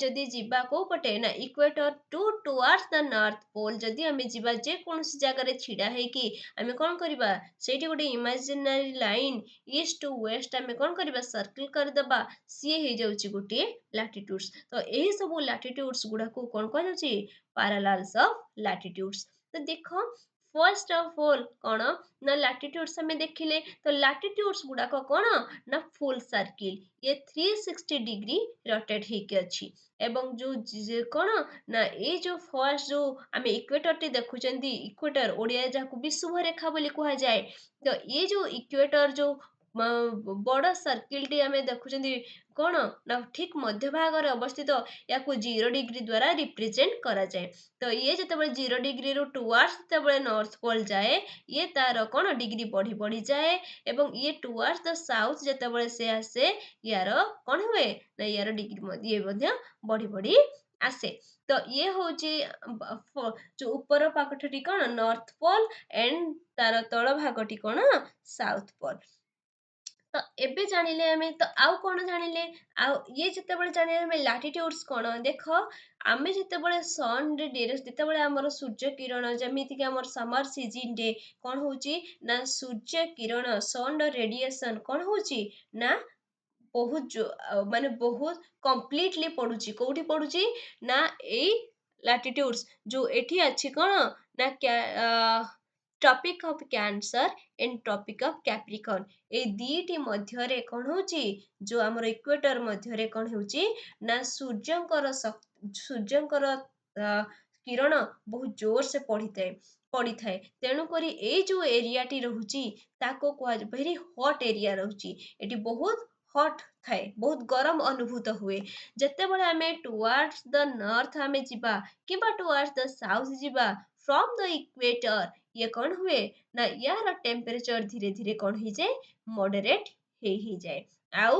ଯଦି ଯିବା କୋଉ ପଟେ ନା ଇକ୍ୱେଟର ଟୁୱାର୍ଡସ୍ ଦ ନର୍ଥ ପୋଲ, ଯଦି ଆମେ ଯିବା ଯେକୌଣସି ଜାଗାରେ ଛିଡା ହେଇକି ଆମେ କଣ କରିବା, ସେଇଠି ଗୋଟେ imaginary line east to waste ଆମେ କଣ କରିବା ସର୍କିଲ କରିଦବା, ସିଏ ହେଇଯାଉଛି ଗୋଟିଏ ଲାଟିଟ୍ୟୁଡସ୍। ତ ଏହି ସବୁ ଲାଟିଟ୍ୟୁଡସ୍ ଗୁଡାକୁ କଣ କୁହାଯାଉଛି, ପାରାଲାଲ୍ସ ଅଫ ଲାଟିଟ୍ୟୁଡସ୍। ତ ଦେଖ ଫାର୍ଷ୍ଟ ଅଫ ଅଲ୍ କଣ ନା ଲାଟିଟ୍ୟୁଡସ୍ ଆମେ ଦେଖିଲେ, ତ ଲାଟିଟ୍ୟୁଡସ୍ ଗୁଡାକ କଣ ନା ଫୁଲ ସାର୍କିଲ, ଇଏ 360 ଡିଗ୍ରୀ ରୋଟେଟ ହେଇକି ଅଛି। ଏବଂ ଯୋଉ କଣ ନା ଏଇ ଯୋଉ ଫାର୍ଷ୍ଟ ଯୋଉ ଆମେ ଇକ୍ୱେଟରଟି ଦେଖୁଛନ୍ତି, ଇକ୍ୱେଟର ଓଡିଆ ଯାହାକୁ ବିଷୁବ ରେଖା ବୋଲି କୁହାଯାଏ, ତ ଇଏ ଯୋଉ ଇକ୍ୱେଟର ଯୋଉ ବଡ ସର୍କିଲଟି ଆମେ ଦେଖୁଛନ୍ତି କଣ ନା ଠିକ ମଧ୍ୟ ଭାଗରେ ଅବସ୍ଥିତ, ୟାକୁ 0 ଡିଗ୍ରୀ ଦ୍ଵାରା ରିପ୍ରେଜେଣ୍ଟ କରାଯାଏ। ତ ଇଏ ଯେତେବେଳେ 0 ଡିଗ୍ରୀରୁ ଟୁୱାର୍ଡସ୍ ଯେତେବେଳେ ନର୍ଥ ପୋଲ ଯାଏ, ଇଏ ତାର କଣ ଡିଗ୍ରୀ ବଢି ବଢି ଯାଏ, ଏବଂ ଇଏ ଟୁୱାର୍ଡସ୍ ଦ ସାଉଥ ଯେତେବେଳେ ସେ ଆସେ, ୟାର କଣ ହୁଏ ନା ୟାର ଡିଗ୍ରୀ ଇଏ ମଧ୍ୟ ବଢି ବଢି ଆସେ। ତ ଇଏ ହଉଛି ଯୋଉ ଉପର ପାଖଟି କଣ ନର୍ଥ ପୋଲ ଏଣ୍ଡ ତାର ତଳ ଭାଗଟି କଣ ସାଉଥ ପୋଲ। ତ ଏବେ ଜାଣିଲେ ଆମେ, ତ ଆଉ କଣ ଜାଣିଲେ, ଆଉ ଇଏ ଯେତେବେଳେ ଜାଣିଲେ ଆମେ ଲାଟିଟ୍ୟୁଡସ୍ କଣ, ଦେଖ ଆମେ ଯେତେବେଳେ ସନରେ ଯେତେବେଳେ ଆମର ସୂର୍ଯ୍ୟ କିରଣ, ଯେମିତିକି ଆମର ସମର ସିଜିନ ଡେ କଣ ହଉଛି ନା ସୂର୍ଯ୍ୟ କିରଣ ସନର ରେଡିଏସନ କଣ ହଉଛି ନା ବହୁତ ମାନେ ବହୁତ କମ୍ପ୍ଲିଟଲି ପଡୁଛି, କୋଉଠି ପଡୁଛି ନା ଏଇ ଲାଟିଟ୍ୟୁଡସ୍ ଯୋଉ ଏଠି ଅଛି କଣ ନା tropic of Cancer and tropic of Capricorn, ଏଇ ଦିଟି ମଧ୍ୟରେ କଣ ହଉଛି, ଯୋଉ ଆମର ଇକ୍ୱେଟର ମଧ୍ୟରେ କଣ ହଉଛି ନା ସୂର୍ଯ୍ୟଙ୍କର କିରଣ ବହୁତ ଜୋର ସେ ପଡିଥାଏ। ତେଣୁକରି ଏଇ ଯୋଉ ଏରିଆଟି ରହୁଛି ତାକୁ କୁହାଯାଏ ଭେରି ହଟ୍ ଏରିଆ ରହୁଛି, ଏଠି ବହୁତ ହଟ୍ ଥାଏ, ବହୁତ ଗରମ ଅନୁଭୂତ ହୁଏ। ଯେତେବେଳେ ଆମେ ଟୁୱାର୍ଡସ୍ ଦ ନର୍ଥ ଆମେ ଯିବା କିମ୍ବା ଟୁୱାର୍ଡସ୍ ଦ ସାଉଥ ଯିବା ଫ୍ରମ୍ ଦ ଇକ୍ୱେଟର, ଇଏ କଣ ହୁଏ ନା ୟାର ଟେମ୍ପରେଚର ଧୀରେ ଧୀରେ କଣ ହେଇଯାଏ ମଡରେଟ ହେଇଯାଏ। ଆଉ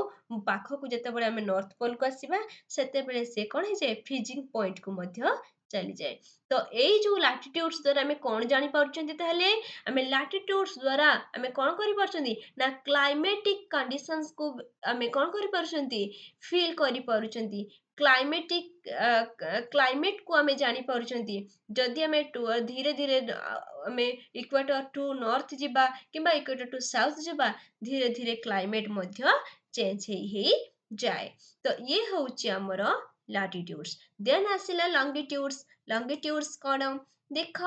ପାଖକୁ ଯେତେବେଳେ ଆମେ ନର୍ଥ ପୋଲକୁ ଆସିବା, ସେତେବେଳେ ସେ କଣ ହେଇଯାଏ ଫ୍ରିଜିଂ ପଏଣ୍ଟକୁ ମଧ୍ୟ ଚାଲିଯାଏ। ତ ଏଇ ଯୋଉ ଲାଟିଟ୍ୟୁଡସ୍ ଦ୍ଵାରା ଆମେ କଣ ଜାଣିପାରୁଛନ୍ତି, ତାହେଲେ ଆମେ ଲାଟିଟ୍ୟୁଡସ୍ ଦ୍ଵାରା ଆମେ କଣ କରିପାରୁଛନ୍ତି ନା କ୍ଲାଇମେଟିକ କଣ୍ଡିସନ୍ସକୁ ଆମେ କଣ କରିପାରୁଛନ୍ତି ଫିଲ୍ କରିପାରୁଛନ୍ତି, କ୍ଲାଇମେଟକୁ ଆମେ ଜାଣିପାରୁଛନ୍ତି। ଯଦି ଆମେ ଧୀରେ ଧୀରେ ଆମେ ଇକ୍ୱେଟର ଟୁ ନର୍ଥ ଯିବା କିମ୍ବା ଇକ୍ୱେଟର ଟୁ ସାଉଥ ଯିବା, ଧୀରେ ଧୀରେ କ୍ଲାଇମେଟ ମଧ୍ୟ ଚେଞ୍ଜ ହେଇଯାଏ। ତ ଇଏ ହଉଛି ଆମର ଲାଟିଟ୍ୟୁଡସ୍। ଦେନ୍ ଆସିଲା ଲଙ୍ଗିଟ୍ୟୁଡସ୍। ଲଙ୍ଗିଟ୍ୟୁଡସ୍ କଣ, ଦେଖ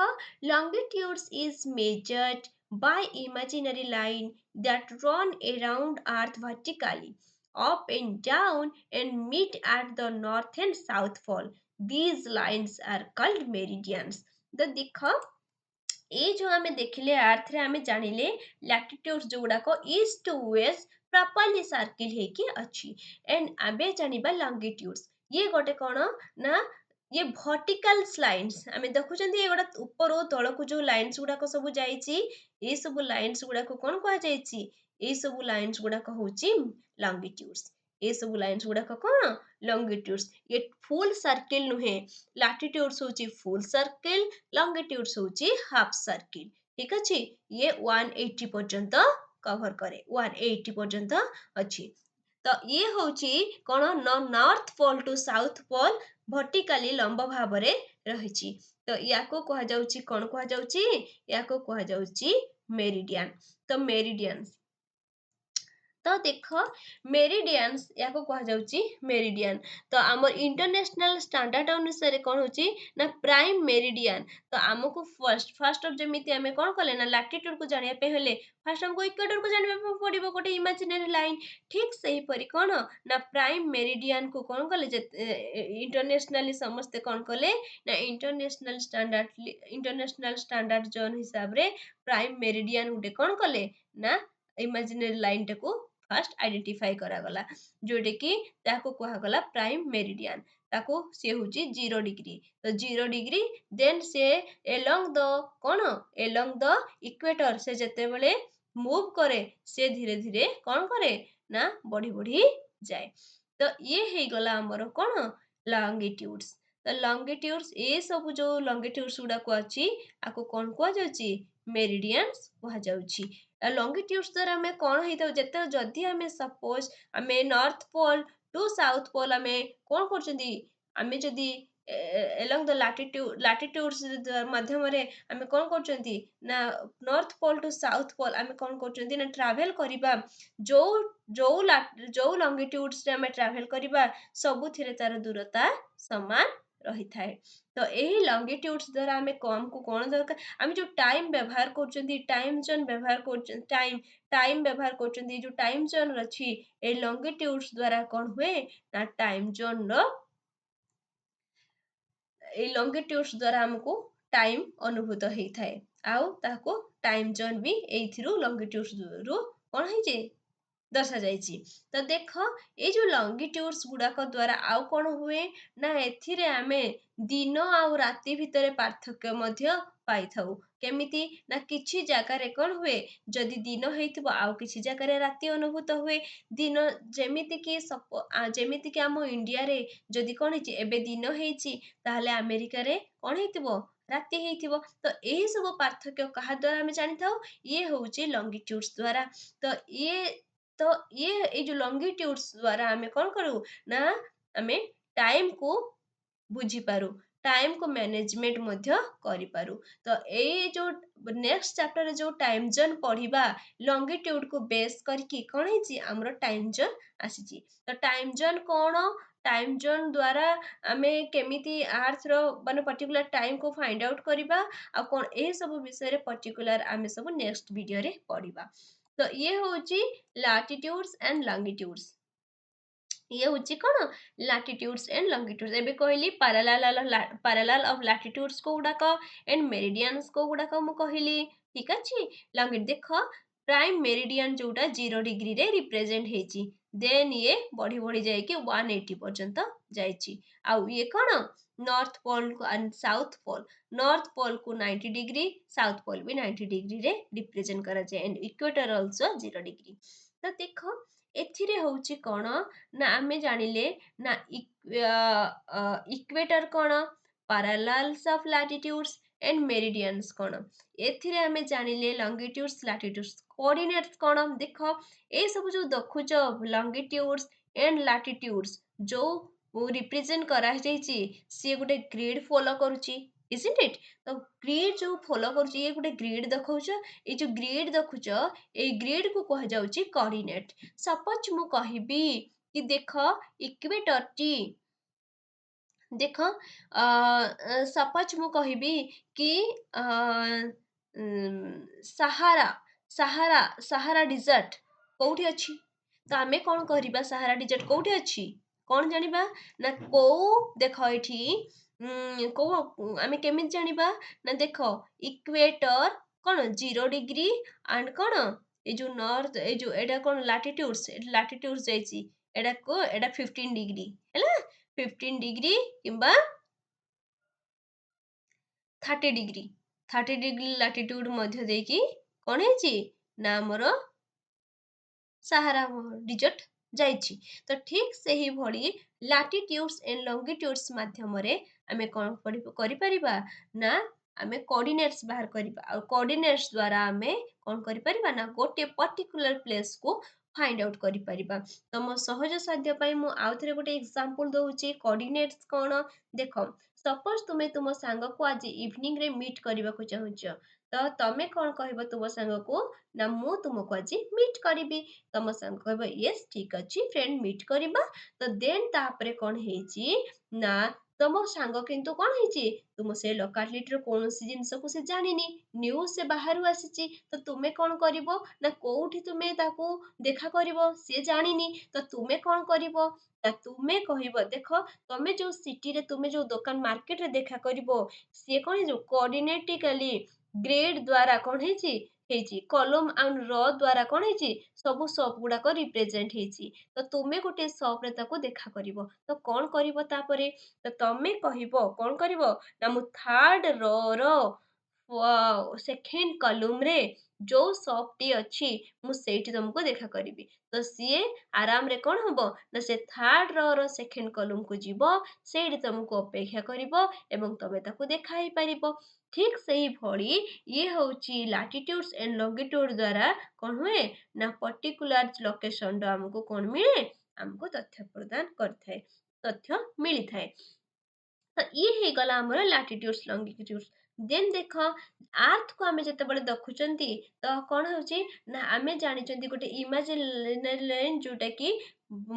longitudes is measured by imaginary line that run around earth vertically up and down and meet at the north and south pole. These lines are called meridians. ତ ଦେଖ ଏଇ ଯୋଉ ଆମେ ଦେଖିଲେ ଆର୍ଥରେ ଆମେ ଜାଣିଲେ ଲାଟିଟ୍ୟୁଡସ୍ ଯୋଉଗୁଡାକ east to waste properly circle ହେଇକି ଅଛି। ଏଣ୍ଡ ଆମେ ଜାଣିବା ଲଙ୍ଗିଟ୍ୟୁଡସ୍, ଇଏ ଗୋଟେ କଣ ନା ଇଏ ଭର୍ଟିକାଲ ଲାଇନ୍ସ ଆମେ ଦେଖୁଛନ୍ତି, ଏଗୁଡା ଉପରୁ ତଳକୁ ଯୋଉ ଲାଇନ୍ସ ଗୁଡାକ ସବୁ ଯାଇଛି, ଏଇ ସବୁ ଲାଇନ୍ସ ଗୁଡାକୁ କଣ କୁହାଯାଇଛି, ଏଇ ସବୁ ଲାଇନ୍ସ ଗୁଡାକ ହଉଛି ଲଙ୍ଗିଟ୍ୟୁଡସ୍। ଏ ସବୁ ଲାଇନ୍ସ ଗୁଡାକ କଣ ଲଙ୍ଗିଟ୍ୟୁଡସ୍, ଏ ଫୁଲ ସାର୍କିଲ ନୁହେଁ, ଲାଟିଟ୍ୟୁଡସ୍ ହଉଛି ଫୁଲ ସାର୍କିଲ, ଲଙ୍ଗିଟ୍ୟୁଡସ୍ ହଉଛି ହାଫ ସାର୍କିଲ। ଠିକ ଅଛି, ଇଏ 180 ପର୍ଯ୍ୟନ୍ତ କଭର କରେ, 180 ପର୍ଯ୍ୟନ୍ତ ଅଛି। ତ ଇଏ ହଉଛି କଣ north pole to south poll vertically ଲମ୍ବ ଭାବରେ ରହିଛି। ତ ୟାକୁ କୁହାଯାଉଛି କଣ କୁହାଯାଉଛି, ୟାକୁ କୁହାଯାଉଛି ମେରିଡିଆନ। ତ ମେରିଡିଆନ, ତ ଦେଖ ମେରିଡିଆନ୍ସ ୟାକୁ କୁହାଯାଉଛି ମେରିଡିଆନ। ତ ଆମର ଇଣ୍ଟରନ୍ୟାସନାଲ ଷ୍ଟାଣ୍ଡାର୍ଡ ଅନୁସାରେ କଣ ହଉଛି ନା ପ୍ରାଇମ ମେରିଡିଆନ। ତ ଆମକୁ ଫାଷ୍ଟ ଯେମିତି ଆମେ କଣ କଲେ ନା ଲାଟିଟ୍ୟୁଡକୁ ଜାଣିବା ପାଇଁ ହେଲେ ଫାଷ୍ଟ ଆମକୁ ଇକ୍ୱେଟରକୁ ଜାଣିବାକୁ ପଡିବ, ଗୋଟେ ଇମାଜିନାରୀ ଲାଇନ। ଠିକ ସେହିପରି କଣ ନା ପ୍ରାଇମ ମେରିଡିଆନକୁ କଣ କଲେ, ଇଣ୍ଟରନ୍ୟାସନାଲି ସମସ୍ତେ କଣ କଲେ ନା ଇଣ୍ଟରନ୍ୟାସନାଲ ଷ୍ଟାଣ୍ଡାର୍ଡ ଜୋନ ହିସାବରେ ପ୍ରାଇମ ମେରିଡିଆନ ଗୋଟେ କଣ କଲେ ନା ଇମାଜିନାରୀ ଲାଇନଟାକୁ ଫାଷ୍ଟ ଆଇଡେଣ୍ଟିଫାଇ କରାଗଲା, ଯୋଉଟା କି ତାକୁ କୁହାଗଲା ପ୍ରାଇମ ମେରିଡିଆନ। ତାକୁ ସିଏ ହଉଛି 0 ଡିଗ୍ରୀ। ତ 0 ଡିଗ୍ରୀ ଦେନ୍ ସେ ଏଲଙ୍ଗ ଦ କଣ ଏଲଙ୍ଗ ଦ ଇକ୍ୱେଟର ସେ ଯେତେବେଳେ ମୁଭ କରେ, ସେ ଧୀରେ ଧୀରେ କଣ କରେ ନା ବଢି ବଢି ଯାଏ। ତ ଇଏ ହେଇଗଲା ଆମର କଣ ଲଙ୍ଗିଟ୍ୟୁଡସ୍। ତ ଲଙ୍ଗିଟ୍ୟୁଡ୍ସ ଏ ସବୁ ଯୋଉ ଲଙ୍ଗିଟ୍ୟୁଡ୍ସ ଗୁଡାକୁ ଅଛି ଆକୁ କଣ କୁହାଯାଉଛି ମେରିଡିଆନ୍ସ କୁହାଯାଉଛି। ଲଙ୍ଗିଟ୍ୟୁଡ୍ସ ଦ୍ୱାରା ଆମେ କଣ ହେଇଥାଉ ଯେତେବେଳେ ଯଦି ଆମେ ସପୋଜ ଆମେ ନର୍ଥ ପୋଲ ଟୁ ସାଉଥ ପୋଲ ଆମେ କଣ କରୁଛନ୍ତି ଆମେ ଯଦି along the latitudes ମାଧ୍ୟମରେ ଆମେ କଣ କରୁଛନ୍ତି ନା ନର୍ଥ ପୋଲ ଟୁ ସାଉଥ ପୋଲ ଆମେ କଣ କରୁଛନ୍ତି ନା ଟ୍ରାଭେଲ କରିବା ଯୋଉ ଯୋଉ ଲଙ୍ଗିଟ୍ୟୁଡ୍ସ ରେ ଆମେ ଟ୍ରାଭେଲ କରିବା ସବୁଥିରେ ତାର ଦୂରତା ସମାନ ରହିଥାଏ। ତ ଏହି ଲଙ୍ଗିଟ୍ୟୁଡ୍ସ ଦ୍ୱାରା ଆମେ ଆମକୁ କଣ ଦରକାର ଆମେ ଯୋଉ ଟାଇମ ବ୍ୟବହାର କରୁଛନ୍ତି ଟାଇମ ଜୋନ୍ ବ୍ୟବହାର କରୁଛନ୍ତି ଟାଇମ ବ୍ୟବହାର କରୁଛନ୍ତି ଯୋଉ ଟାଇମ ଜୋନ୍ ଅଛି ଏ ଲଙ୍ଗିଟ୍ୟୁଡ୍ସ ଦ୍ୱାରା କଣ ହୁଏ ନା ଟାଇମ ଜୋନ୍ ର ଏଇ ଲଙ୍ଗିଟ୍ୟୁଡ୍ସ ଦ୍ୱାରା ଆମକୁ ଟାଇମ ଅନୁଭୂତ ହେଇଥାଏ ଆଉ ତାକୁ ଟାଇମ ଜୋନ୍ ବି ଏଇଥିରୁ ଲଙ୍ଗିଟ୍ୟୁଡ୍ସ ରୁ କଣ ହେଇଛି ଦର୍ଶାଯାଇଛି। ତ ଦେଖ ଏଇ ଯୋଉ ଲଙ୍ଗିଟ୍ୟୁଡ୍ସ ଗୁଡାକ ଦ୍ୱାରା ଆଉ କଣ ହୁଏ ନା ଏଥିରେ ଆମେ ଦିନ ଆଉ ରାତି ଭିତରେ ପାର୍ଥକ୍ୟ ମଧ୍ୟ ପାଇଥାଉ। କେମିତି ନା କିଛି ଜାଗାରେ କଣ ହୁଏ ଯଦି ଦିନ ହେଇଥିବ ଆଉ କିଛି ଜାଗାରେ ରାତି ଅନୁଭୂତ ହୁଏ। ଦିନ ଯେମିତିକି ଆମ ଇଣ୍ଡିଆରେ ଯଦି କଣ ହେଇଛି ଏବେ ଦିନ ହେଇଛି ତାହେଲେ ଆମେରିକାରେ କଣ ହେଇଥିବ ରାତି ହେଇଥିବ। ତ ଏହି ସବୁ ପାର୍ଥକ୍ୟ କାହା ଦ୍ୱାରା ଆମେ ଜାଣିଥାଉ ଇଏ ହଉଛି ଲଙ୍ଗିଟ୍ୟୁଡ୍ସ ଦ୍ୱାରା। ତ ଇଏ ଏଇ ଯୋଉ ଲଙ୍ଗିଟ୍ୟୁଡ୍ସ ଦ୍ୱାରା ଆମେ କଣ କରୁ ନା ଆମେ ଟାଇମକୁ ବୁଝିପାରୁ ଟାଇମକୁ ମ୍ୟାନେଜମେଣ୍ଟ ମଧ୍ୟ କରିପାରୁ। ତ ଏଇ ଯୋଉ ନେକ୍ସଟ ଚାପ୍ଟରରେ ଯୋଉ ଟାଇମ ଜୋନ୍ ପଢିବା ଲଙ୍ଗିଟ୍ୟୁଡକୁ ବେସ୍ କରିକି କଣ ହେଇଛି ଆମର ଟାଇମ ଜୋନ୍ ଆସିଛି। ତ ଟାଇମ ଜୋନ୍ କଣ ଟାଇମ ଜୋନ୍ ଦ୍ୱାରା ଆମେ କେମିତି ଆର୍ଥର ମାନେ ପର୍ଟିକୁଲାର ଟାଇମକୁ ଫାଇଣ୍ଡ ଆଉଟ୍ କରିବା ଆଉ କଣ ଏ ସବୁ ବିଷୟରେ ପର୍ଟିକୁଲାର ଆମେ ସବୁ ନେକ୍ସଟ ଭିଡିଓରେ ପଢିବା। ତ ଇଏ ହଉଛି ଲାଟିଟ୍ୟୁଡ୍ସ ଆଣ୍ଡ ଲଙ୍ଗିଟ୍ୟୁଡ୍ସ। ଇଏ ହଉଛି କଣ ଲାଟିଟ୍ୟୁଡ୍ସ ଆଣ୍ଡ ଲଙ୍ଗିଟ୍ୟୁଡ୍ସ। ଏବେ କହିଲି ପାରାଲାଲ ଅଫ ଲାଟିଟ୍ୟୁଡ୍ସ କୋଉଗୁଡାକ ଆଣ୍ଡ ମେରିଡିଆନ୍ସ କୋଉଗୁଡାକ ମୁଁ କହିଲି ଠିକ ଅଛି। ଦେଖ ପ୍ରାଇମ ମେରିଡିଆନ ଯୋଉଟା 0 ଡିଗ୍ରୀରେ ରିପ୍ରେଜେଣ୍ଟ ହେଇଛି ଦେନ୍ ଇଏ ବଢି ବଢି ଯାଇକି 180 ପର୍ଯ୍ୟନ୍ତ ଯାଇଛି। ଆଉ ଇଏ କଣ north pole and south pole north pole କୁ 90 ଡିଗ୍ରୀ ସାଉଥ ପୋଲ ବି 90 ଡିଗ୍ରୀରେ ରିପ୍ରେଜେଣ୍ଟ କରାଯାଏ ଆଣ୍ଡ ଇକ୍ୱେଟର ଅଲସୋ 0 ଡିଗ୍ରୀ। ତ ଦେଖ ଏଥିରେ ହଉଛି କଣ ନା ଆମେ ଜାଣିଲେ ନା ଇକ୍ୱେଟର କଣ ପାରାଲାଲ୍ସ ଅଫ ଲାଟିଟ୍ୟୁଡ୍ସ ଆଣ୍ଡ ମେରିଡିଆନ୍ସ କଣ ଏଥିରେ ଆମେ ଜାଣିଲେ ଲଙ୍ଗିଟ୍ୟୁଡ୍ସ ଲାଟିଟ୍ୟୁଡ୍ସ କୋଅର୍ଡିନେଟ୍ସ କଣ ଦେଖ ଏ ସବୁ ଯୋଉ ଦେଖୁଛ ଲଙ୍ଗିଟ୍ୟୁଡ୍ସ ଆଣ୍ଡ ଲାଟିଟ୍ୟୁଡ୍ସ ଯୋଉ ରିପ୍ରେଜେଣ୍ଟ କରାଯାଇଛି ସିଏ ଗୋଟେ ଗ୍ରିଡ ଫଲୋ କରୁଛି isn't it? ତ ଗ୍ରିଡ ଯୋଉ ଫଲୋ କରୁଛି ଇଏ ଗୋଟେ ଗ୍ରିଡ ଦେଖାଉଛ ଏଇ ଯୋଉ ଗ୍ରିଡ ଦେଖୁଛ ଏଇ ଗ୍ରିଡ କୁ କୁହାଯାଉଛି କୋଅର୍ଡିନେଟ। ସପୋଜ ମୁଁ କହିବି କି ଦେଖ ଇକ୍ୱେଟରଟି ଦେଖ ସପୋଜ ମୁଁ କହିବି କି ସାହାରା ସାହାରା ସାହାରା ଡିଜର୍ଟ କୋଉଠି ଅଛି। ତ ଆମେ କଣ କରିବା ସାହାରା ଡିଜର୍ଟ କୋଉଠି ଅଛି କଣ ଜାଣିବା ନା କୋଉ ଦେଖ ଏଠି କୋଉ ଆମେ କେମିତି ଜାଣିବା ନା ଦେଖ ଇକ୍ୱେଟର କଣ 0 ଡିଗ୍ରୀ ଆଣ୍ଡ କଣ ଏଇ ଯୋଉ ନର୍ଥ ଏଇ ଯୋଉ ଏଇଟା କଣ ଲାଟିଟ୍ୟୁଡ୍ସ ଯାଇଛି ଏଇଟାକୁ ଏଇଟା 15 ଡିଗ୍ରୀ ହେଲା 15 ଡିଗ୍ରୀ କିମ୍ବା 30 ଡିଗ୍ରୀ ଲାଟିଟ୍ୟୁଡ ମଧ୍ୟ ଦେଇକି କଣ ହେଇଛି ନା ଆମର ସାହାରା ଡିଜର୍ଟ ଯାଇଛି। ତ ଠିକ ସେହିଭଳି ଲାଟିଟ୍ୟୁଡ୍ସ ଏଣ୍ଡ ଲଙ୍ଗିଟ୍ୟୁଡ୍ସ ମାଧ୍ୟମରେ ଆମେ କଣ କରିପାରିବା ନା ଆମେ କୋଅର୍ଡିନେଟ୍ସ ବାହାର କରିବା ଆଉ କୋଅର୍ଡିନେଟ୍ସ ଦ୍ୱାରା ଆମେ କଣ କରିପାରିବା ନା ଗୋଟେ ପର୍ଟିକୁଲାର ପ୍ଲେସକୁ ଫାଇଣ୍ଡ ଆଉଟ୍ କରିପାରିବା। ତମ ସହଜ ସାଧ୍ୟ ପାଇଁ ମୁଁ ଆଉ ଥରେ ଗୋଟେ ଏକ୍ସାମ୍ପଲ ଦଉଛି କୋଅର୍ଡିନେଟ୍ସ କଣ ଦେଖ ସପୋଜ ତୁମେ ତୁମ ସାଙ୍ଗକୁ ଆଜି ଇଭିନିଂରେ ମିଟ୍ କରିବାକୁ ଚାହୁଁଛ ତ ତମେ କଣ କହିବ ତୁମ ସାଙ୍ଗକୁ ନା ମୁଁ ତୁମକୁ ଆଜି ମିଟ୍ କରିବି ତମ ସାଙ୍ଗ କହିବ ୟେସ୍ ଠିକ ଅଛି ଫ୍ରେଣ୍ଡ ମିଟ୍ କରିବା। ତ ଦେନ୍ ତାପରେ କଣ ହେଇଛି ନା ତମ ସାଙ୍ଗ କିନ୍ତୁ କଣ ହେଇଛି ତୁମ ସେ ଲୋକାଲିଟିର କୌଣସି ଜିନିଷକୁ ସେ ଜାଣିନି ନ୍ୟୁ ସେ ବାହାରୁ ଆସିଛି ତ ତୁମେ କଣ କରିବ ନା କୋଉଠି ତୁମେ ତାକୁ ଦେଖା କରିବ ସିଏ ଜାଣିନି ତ ତୁମେ କଣ କରିବ ନା ତୁମେ କହିବ ଦେଖ ତମେ ଯୋଉ ସିଟିରେ ତୁମେ ଯୋଉ ଦୋକାନ ମାର୍କେଟରେ ଦେଖା କରିବ ସିଏ କଣ ହେଇଯିବ କୋଅର୍ଡିନେଟିକାଲି ଗ୍ରେଡ ଦ୍ଵାରା କଣ ହେଇଛି କଲମ ଆଉ ର ଦ୍ଵାରା କଣ ହେଇଛି ସବୁ ସପ୍ ଗୁଡାକ ରିପ୍ରେଜେଣ୍ଟ ହେଇଛି। ତ ତୁମେ ଗୋଟେ ସପରେ ତାକୁ ଦେଖା କରିବ ତ କଣ କରିବ ତାପରେ ତ ତମେ କହିବ କଣ କରିବ ନା ମୁଁ ଥାର୍ଡ ର ର ସେକେଣ୍ଡ କଲମରେ जो ସପ୍ଟି ଅଛି ମୁଁ ସେଇଠି ତମକୁ ଦେଖା କରିବି। ତ ସିଏ ଆରାମରେ କ'ଣ ହବ ନା ସେ ଥାର୍ଡ ର ସେକେଣ୍ଡ କଲମକୁ ଯିବ, ସେଇଠି ତମକୁ ଅପେକ୍ଷା କରିବ ଏବଂ ତମେ ତାକୁ ଦେଖା ହେଇପାରିବ। ଠିକ୍ ସେଇଭଳି ଇଏ ହେଉଛି ଲାଟିଟ୍ୟୁଡ୍ସ ଏଣ୍ଡ ଲଙ୍ଗିଟ୍ୟୁଡ୍ ଦ୍ୱାରା କ'ଣ ହୁଏ ନା ପର୍ଟିକୁଲାର ଲୋକେସନର ଆମକୁ କ'ଣ ମିଳେ, ଆମକୁ ତଥ୍ୟ ପ୍ରଦାନ କରିଥାଏ, ତଥ୍ୟ ମିଳିଥାଏ। ତ ଇଏ ହେଇଗଲା ଆମର ଲାଟିଟ୍ୟୁଡ୍ସ ଲଙ୍ଗିଟ୍ୟୁଡ୍ସ। ଦେନ୍ ଦେଖ ଆର୍ଥକୁ ଆମେ ଯେତେବେଳେ ଦେଖୁଛନ୍ତି ତ କ'ଣ ହେଉଛି ନା ଆମେ ଜାଣିଛନ୍ତି ଗୋଟେ ଇମାଜିନାରୀ ଲାଇନ୍ ଯୋଉଟାକି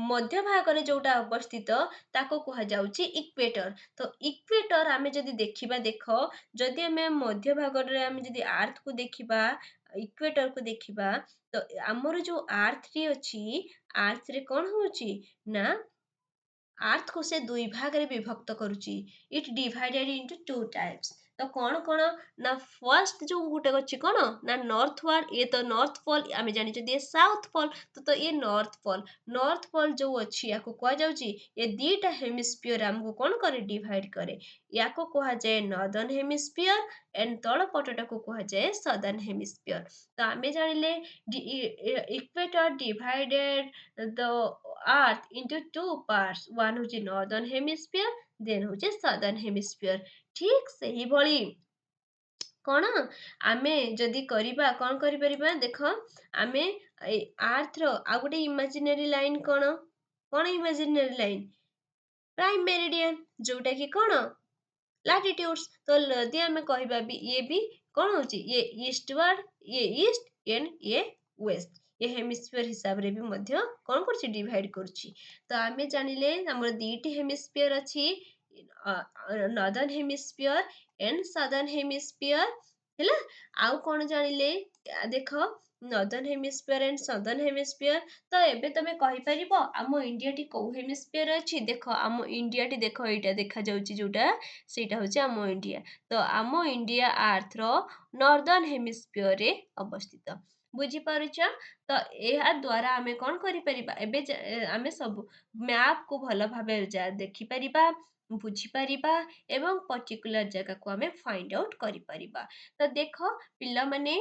ମଧ୍ୟଭାଗରେ ଯୋଉଟା ଅବସ୍ଥିତ ତାକୁ କୁହାଯାଉଛି ଇକ୍ୱେଟର। ତ ଇକ୍ୱେଟର ଆମେ ଯଦି ଦେଖିବା, ଦେଖ ଯଦି ଆମେ ମଧ୍ୟଭାଗରେ ଆମେ ଯଦି ଆର୍ଥକୁ ଦେଖିବା, ଇକ୍ୱେଟରକୁ ଦେଖିବା, ତ ଆମର ଯୋଉ ଆର୍ଥଟି ଅଛି, ଆର୍ଥରେ କ'ଣ ହେଉଛି ନା ଆର୍ଥକୁ ସେ ଦୁଇ ଭାଗରେ ବିଭକ୍ତ କରୁଛି। ଇଟ୍ ଡିଭାଇଡେଡ୍ ଇଣ୍ଟୁ ଟୁ ଟାଇପ୍ସ। ତ କ'ଣ ନା ଫାର୍ଷ୍ଟ ଯୋଉ ଗୋଟେ ଅଛି କ'ଣ ନା ନର୍ଥ ୱାର୍ଡ, ଇଏ ତ ନର୍ଥ ପୋଲ, ଆମେ ଜାଣିଛନ୍ତି ଏ ସାଉଥ ପୋଲ। ତ ଇଏ ନର୍ଥ ପୋଲ, ନର୍ଥ ପୋଲ ଯୋଉ ଅଛି ୟାକୁ କୁହାଯାଉଛି ଏ ଦିଟା ହେମିସ୍ଫିୟର ଆମକୁ କ'ଣ କରେ ଡିଭାଇଡ କରେ। ୟାକୁ କୁହାଯାଏ ନର୍ଦର୍ନ ହେମିସ୍ଫିୟର ଏଣ୍ଡ ତଳ ପଟଟାକୁ କୁହାଯାଏ ସଦର୍ନ ହେମିସ୍ଫିୟର। ତ ଆମେ ଜାଣିଲେ ଇକ୍ୱେଟର ଡିଭାଇଡେଡ ଦ earth into two parts, one ହେଉଛି northern hemisphere, then ହେଉଛି southern hemisphere। ଠିକ୍ ସେହିଭଳି କ'ଣ ଆମେ ଯଦି କରିବା, କ'ଣ କରିପାରିବା, ଦେଖ ଆମେ ଏଇ ଆର୍ଥର ଆଉ ଗୋଟେ ଇମାଜିନାରୀ ଲାଇନ୍ କ'ଣ ଇମାଜିନାରୀ ଲାଇନ୍ ପ୍ରାଇମ ମେରିଡିଆନ୍, ଯୋଉଟା କି କ'ଣ ଲାଟିଟ୍ୟୁଡ୍ସ। ତ ଯଦି ଆମେ କହିବା ଇଏ ବି କ'ଣ ହେଉଛି ଇଏ ଇଷ୍ଟୱାର୍ଡ, ଇଏ ଇଷ୍ଟ ଏଣ୍ଡ ଇଏ ୱେଷ୍ଟ, ଏ ହେମିସ୍ଫିୟର ହିସାବରେ ବି ମଧ୍ୟ କ'ଣ କରୁଛି ଡିଭାଇଡ କରୁଛି। ତ ଆମେ ଜାଣିଲେ ଆମର ଦିଟି ହେମିସ୍ଫିୟର ଅଛି, northern hemisphere and southern hemisphere ହେଲା। ଆଉ କ'ଣ ଜାଣିଲେ, ଦେଖ northern hemisphere and southern hemisphere. ତ ଏବେ ତମେ କହିପାରିବ ଆମ ଇଣ୍ଡିଆଟି କୋଉ ହେମିସ୍ଫିୟର ଅଛି? ଦେଖ ଆମ ଇଣ୍ଡିଆଟି ଦେଖ, ଏଇଟା ଦେଖାଯାଉଛି ଯୋଉଟା, ସେଇଟା ହେଉଛି ଆମ ଇଣ୍ଡିଆ। ତ ଆମ ଇଣ୍ଡିଆ ଆର୍ଥର ନର୍ଦର୍ନ ହେମିସ୍ଫିୟରରେ ଅବସ୍ଥିତ। ବୁଝିପାରୁଛ? ତ ଏହା ଦ୍ୱାରା ଆମେ କ'ଣ କରିପାରିବା, ଏବେ ଆମେ ସବୁ ମ୍ୟାପକୁ ଭଲ ଭାବେ ଦେଖିପାରିବା, ବୁଝିପାରିବା ଏବଂ ପର୍ଟିକୁଲାର ଜାଗାକୁ ଆମେ ଫାଇଣ୍ଡ ଆଉଟ୍ କରିପାରିବା। ତ ଦେଖ ପିଲାମାନେ,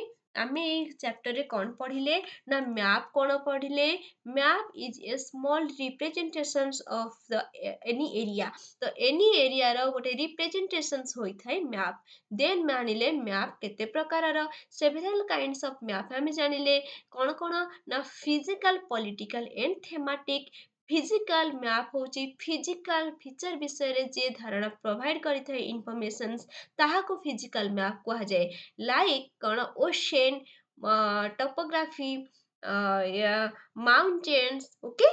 ଆମେ ଏଇ ଚ୍ୟାପ୍ଟରରେ କ'ଣ ପଢ଼ିଲେ ନା ମ୍ୟାପ୍ କ'ଣ ପଢ଼ିଲେ। Map is a small representations of the any area. ତ ଏନି ଏରିଆର ଗୋଟେ ରିପ୍ରେଜେଣ୍ଟେସନ୍ସ ହୋଇଥାଏ ମ୍ୟାପ୍। ଦେନ୍ ଜାଣିଲେ ମ୍ୟାପ୍ କେତେ ପ୍ରକାରର, ସେଭେରାଲ କାଇଣ୍ଡସ୍ ଅଫ୍ ମ୍ୟାପ୍ ଆମେ ଜାଣିଲେ। କ'ଣ ନା physical, political and thematic. Physical map ହେଉଛି ଫିଜିକାଲ ଫିଚର ବିଷୟରେ ଯେ ଧାରଣା ପ୍ରୋଭାଇଡ କରିଥାଏ ଇନଫର୍ମେସନ୍ସ, ତାହାକୁ ଫିଜିକାଲ ମ୍ୟାପ୍ କୁହାଯାଏ। ଲାଇକ୍ କ'ଣ ଓସେନ୍, ଟପୋଗ୍ରାଫି, ମାଉଣ୍ଟେନ୍ସ, ଓକେ,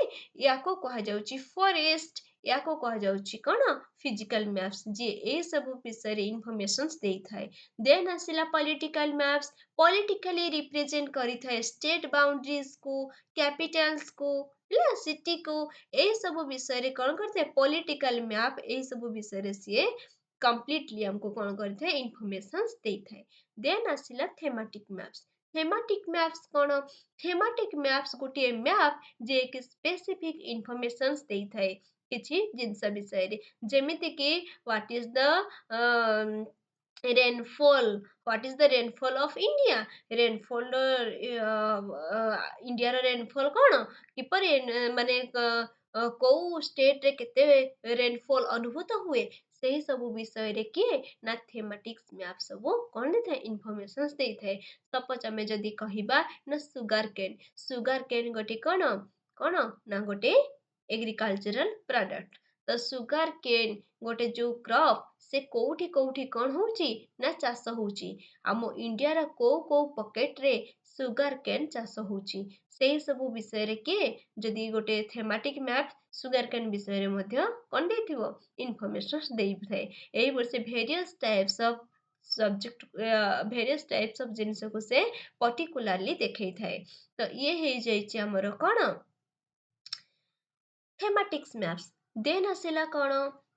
ୟାକୁ କୁହାଯାଉଛି ଫରେଷ୍ଟ, ୟାକୁ କୁହାଯାଉଛି କ'ଣ ଫିଜିକାଲ ମ୍ୟାପ୍ସ, ଯିଏ ଏସବୁ ବିଷୟରେ ଇନଫର୍ମେସନ୍ସ ଦେଇଥାଏ। ଦେନ୍ ଆସିଲା ପଲିଟିକାଲ ମ୍ୟାପ୍ସ, ପଲିଟିକାଲି ରିପ୍ରେଜେଣ୍ଟ କରିଥାଏ ଷ୍ଟେଟ୍ ବାଉଣ୍ଡ୍ରିଜକୁ, କ୍ୟାପିଟାଲ୍ସକୁ, ହେଲା, ସିଟିକୁ, ଏସବୁ ବିଷୟରେ କ'ଣ କରିଥାଏ ପଲିଟିକାଲ ମ୍ୟାପ୍, ଏସବୁ ବିଷୟରେ ସିଏ କମ୍ପ୍ଲିଟଲି ଆମକୁ କ'ଣ କରିଥାଏ ଇନଫର୍ମେସନ୍ସ ଦେଇଥାଏ। ଦେନ୍ ଆସିଲା ଥେମାଟିକ୍ ମ୍ୟାପ୍ସ। ଥେମାଟିକ୍ ମ୍ୟାପ୍ସ କ'ଣ? ଥେମାଟିକ୍ ମ୍ୟାପ୍ସ ଗୋଟିଏ ମ୍ୟାପ୍ ଯିଏକି ସ୍ପେସିଫିକ୍ ଇନଫର୍ମେସନ୍ସ ଦେଇଥାଏ କିଛି ଜିନିଷ ବିଷୟରେ, ଯେମିତିକି what is the rainfall, what is the rainfall of India, rainfall ଇଣ୍ଡିଆର ରେନଫଲ୍ କ'ଣ, କିପରି ମାନେ କୋଉ ଷ୍ଟେଟରେ କେତେ ରେନଫଲ୍ ଅନୁଭୂତ ହୁଏ, ସେହି ସବୁ ବିଷୟରେ କିଏ ନା ଥେମାଟିକ୍ସ ମ୍ୟାପ୍ ସବୁ କ'ଣ ଦେଇଥାଏ ଇନଫର୍ମେସନ୍ସ ଦେଇଥାଏ। ସପୋଜ ଆମେ ଯଦି କହିବା ନା ସୁଗାର କେନ୍, ସୁଗାର କେନ୍ ଗୋଟେ କ'ଣ ନା ଗୋଟେ ଏଗ୍ରିକଲଚରାଲ ପ୍ରଡକ୍ଟ। ତ ସୁଗାର କେନ୍ ଗୋଟେ ଯୋଉ କ୍ରପ୍, ସେ କୋଉଠି କ'ଣ ହେଉଛି ନା ଚାଷ ହେଉଛି। ଆମ ଇଣ୍ଡିଆର କୋଉ ପକେଟରେ ସୁଗାର କେନ୍ ଚାଷ ହେଉଛି, ସେଇ ସବୁ ବିଷୟରେ କିଏ ଯଦି ଗୋଟେ ଥେମାଟିକ୍ ମ୍ୟାପ୍ ସୁଗାର କେନ୍ ବିଷୟରେ ମଧ୍ୟ କ'ଣ ଦେଇଥିବ ଇନଫର୍ମେସନ୍ସ ଦେଇଥାଏ। ଏଇଭଳି ସେ various types of subject, various types of ଜିନିଷକୁ ସେ ପର୍ଟିକୁଲାରଲି ଦେଖେଇଥାଏ। ତ ଇଏ ହେଇଯାଇଛି ଆମର କ'ଣ ଥେମାଟିକ୍ସ ମ୍ୟାପ୍ସ। ଦେନ୍ ଆସିଲା କ'ଣ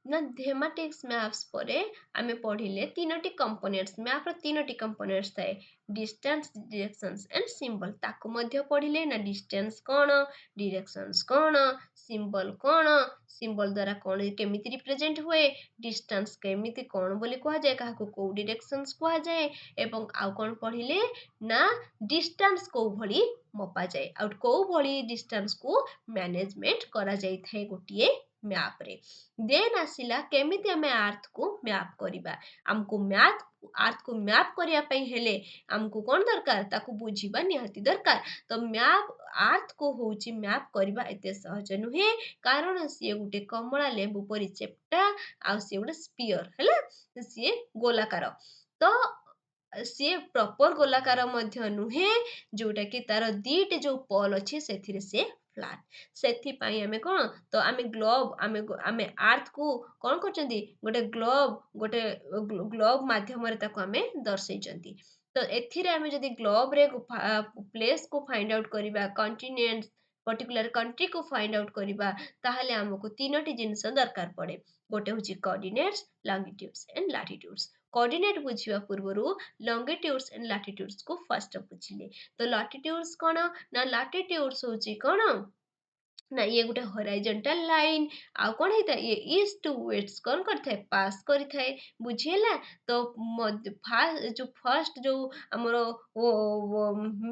ନା thematics maps ପରେ ଆମେ ପଢିଲେ ତିନୋଟି କମ୍ପୋନେଣ୍ଟସ୍ ମ୍ୟାପର ତିନୋଟି କମ୍ପୋନେଣ୍ଟସ୍ ଥାଏ ଡିଷ୍ଟାନ୍ସ ଡିରେକ୍ସନ୍ସ ଏଣ୍ଡ ସିମ୍ବଲ ତାକୁ ମଧ୍ୟ ପଢିଲେ ନା ଡିଷ୍ଟାନ୍ସ କ'ଣ ଡିରେକ୍ସନ୍ସ କ'ଣ ସିମ୍ବଲ କ'ଣ ସିମ୍ବଲ ଦ୍ୱାରା କ'ଣ କେମିତି ରିପ୍ରେଜେଣ୍ଟ ହୁଏ ଡିଷ୍ଟାନ୍ସ କେମିତି କ'ଣ ବୋଲି କୁହାଯାଏ କାହାକୁ କୋଉ ଡିରେକ୍ସନ୍ସ କୁହାଯାଏ ଏବଂ ଆଉ କ'ଣ ପଢିଲେ ନା ଡିଷ୍ଟାନ୍ସ କୋଉ ଭଳି ମପାଯାଏ ଆଉ କୋଉ ଭଳି ଡିଷ୍ଟାନ୍ସକୁ ମ୍ୟାନେଜମେଣ୍ଟ କରାଯାଇଥାଏ ଗୋଟିଏ ମ୍ୟାପରେ ଦେନ୍ ଆସିଲା କେମିତି ଆମେ ଆର୍ଥକୁ ମ୍ୟାପ୍ କରିବା ଆମକୁ ଆର୍ଥକୁ ମ୍ୟାପ୍ କରିବା ପାଇଁ ହେଲେ ଆମକୁ କ'ଣ ଦରକାର ତାକୁ ବୁଝିବା ନିହାତି ଦରକାର ତ ଆର୍ଥକୁ ହେଉଛି ମ୍ୟାପ୍ କରିବା ଏତେ ସହଜ ନୁହେଁ କାରଣ ସିଏ ଗୋଟେ କମଳା ଲେମ୍ବୁ ପରି ଚେପ୍ଟା ଆଉ ସିଏ ଗୋଟେ ସ୍ପିୟର ହେଲା ସିଏ ଗୋଲାକାର ତ ସିଏ ପ୍ରପର ଗୋଲାକାର ମଧ୍ୟ ନୁହେଁ ଯୋଉଟା କି ତାର ଦିଟି ଯୋଉ ପଲ୍ ଅଛି ସେଥିରେ ସିଏ ଫ୍ଲାଟ୍ ସେଥିପାଇଁ ଆମେ କ'ଣ ତ ଆମେ ଆର୍ଥକୁ କ'ଣ କରୁଛନ୍ତି ଗୋଟେ ଗ୍ଲୋବ ମାଧ୍ୟମରେ ତାକୁ ଆମେ ଦର୍ଶେଇଛନ୍ତି ତ ଏଥିରେ ଆମେ ଯଦି ଗ୍ଲୋବରେ ପ୍ଲେସକୁ ଫାଇଣ୍ଡ ଆଉଟ୍ କରିବା କଣ୍ଟିନେଣ୍ଟ ପର୍ଟିକୁଲାର କଣ୍ଟ୍ରିକୁ ଫାଇଣ୍ଡ ଆଉଟ୍ କରିବା ତାହେଲେ ଆମକୁ ତିନୋଟି ଜିନିଷ ଦରକାର ପଡ଼େ ଗୋଟେ ହେଉଛି କୋଅର୍ଡିନେଟ୍ସ ଲଙ୍ଗିଟ୍ୟୁଡ୍ସ ଏଣ୍ଡ ଲାଟିଟ୍ୟୁଡ୍ସ କୋଅର୍ଡିନେଟ୍ ବୁଝିବା ପୂର୍ବରୁ ଲଙ୍ଗିଟ୍ୟୁଡ୍ସ ଏଣ୍ଡ ଲାଟିଟ୍ୟୁଡ୍ସକୁ ଫାଷ୍ଟ ବୁଝିଲେ ତ ଲାଟିଟ୍ୟୁଡ୍ସ କ'ଣ ନା ଲାଟିଟ୍ୟୁଡ୍ସ ହେଉଛି କ'ଣ ନା ଇଏ ଗୋଟେ ହରାଇଜଣ୍ଟାଲ ଲାଇନ୍ ଆଉ କ'ଣ ହେଇଥାଏ ଇଏ ଇଷ୍ଟ ଟୁ ୱେଷ୍ଟ କ'ଣ କରିଥାଏ ପାସ୍ କରିଥାଏ ବୁଝି ହେଲା ତ ଯୋଉ ଫାଷ୍ଟ ଯୋଉ ଆମର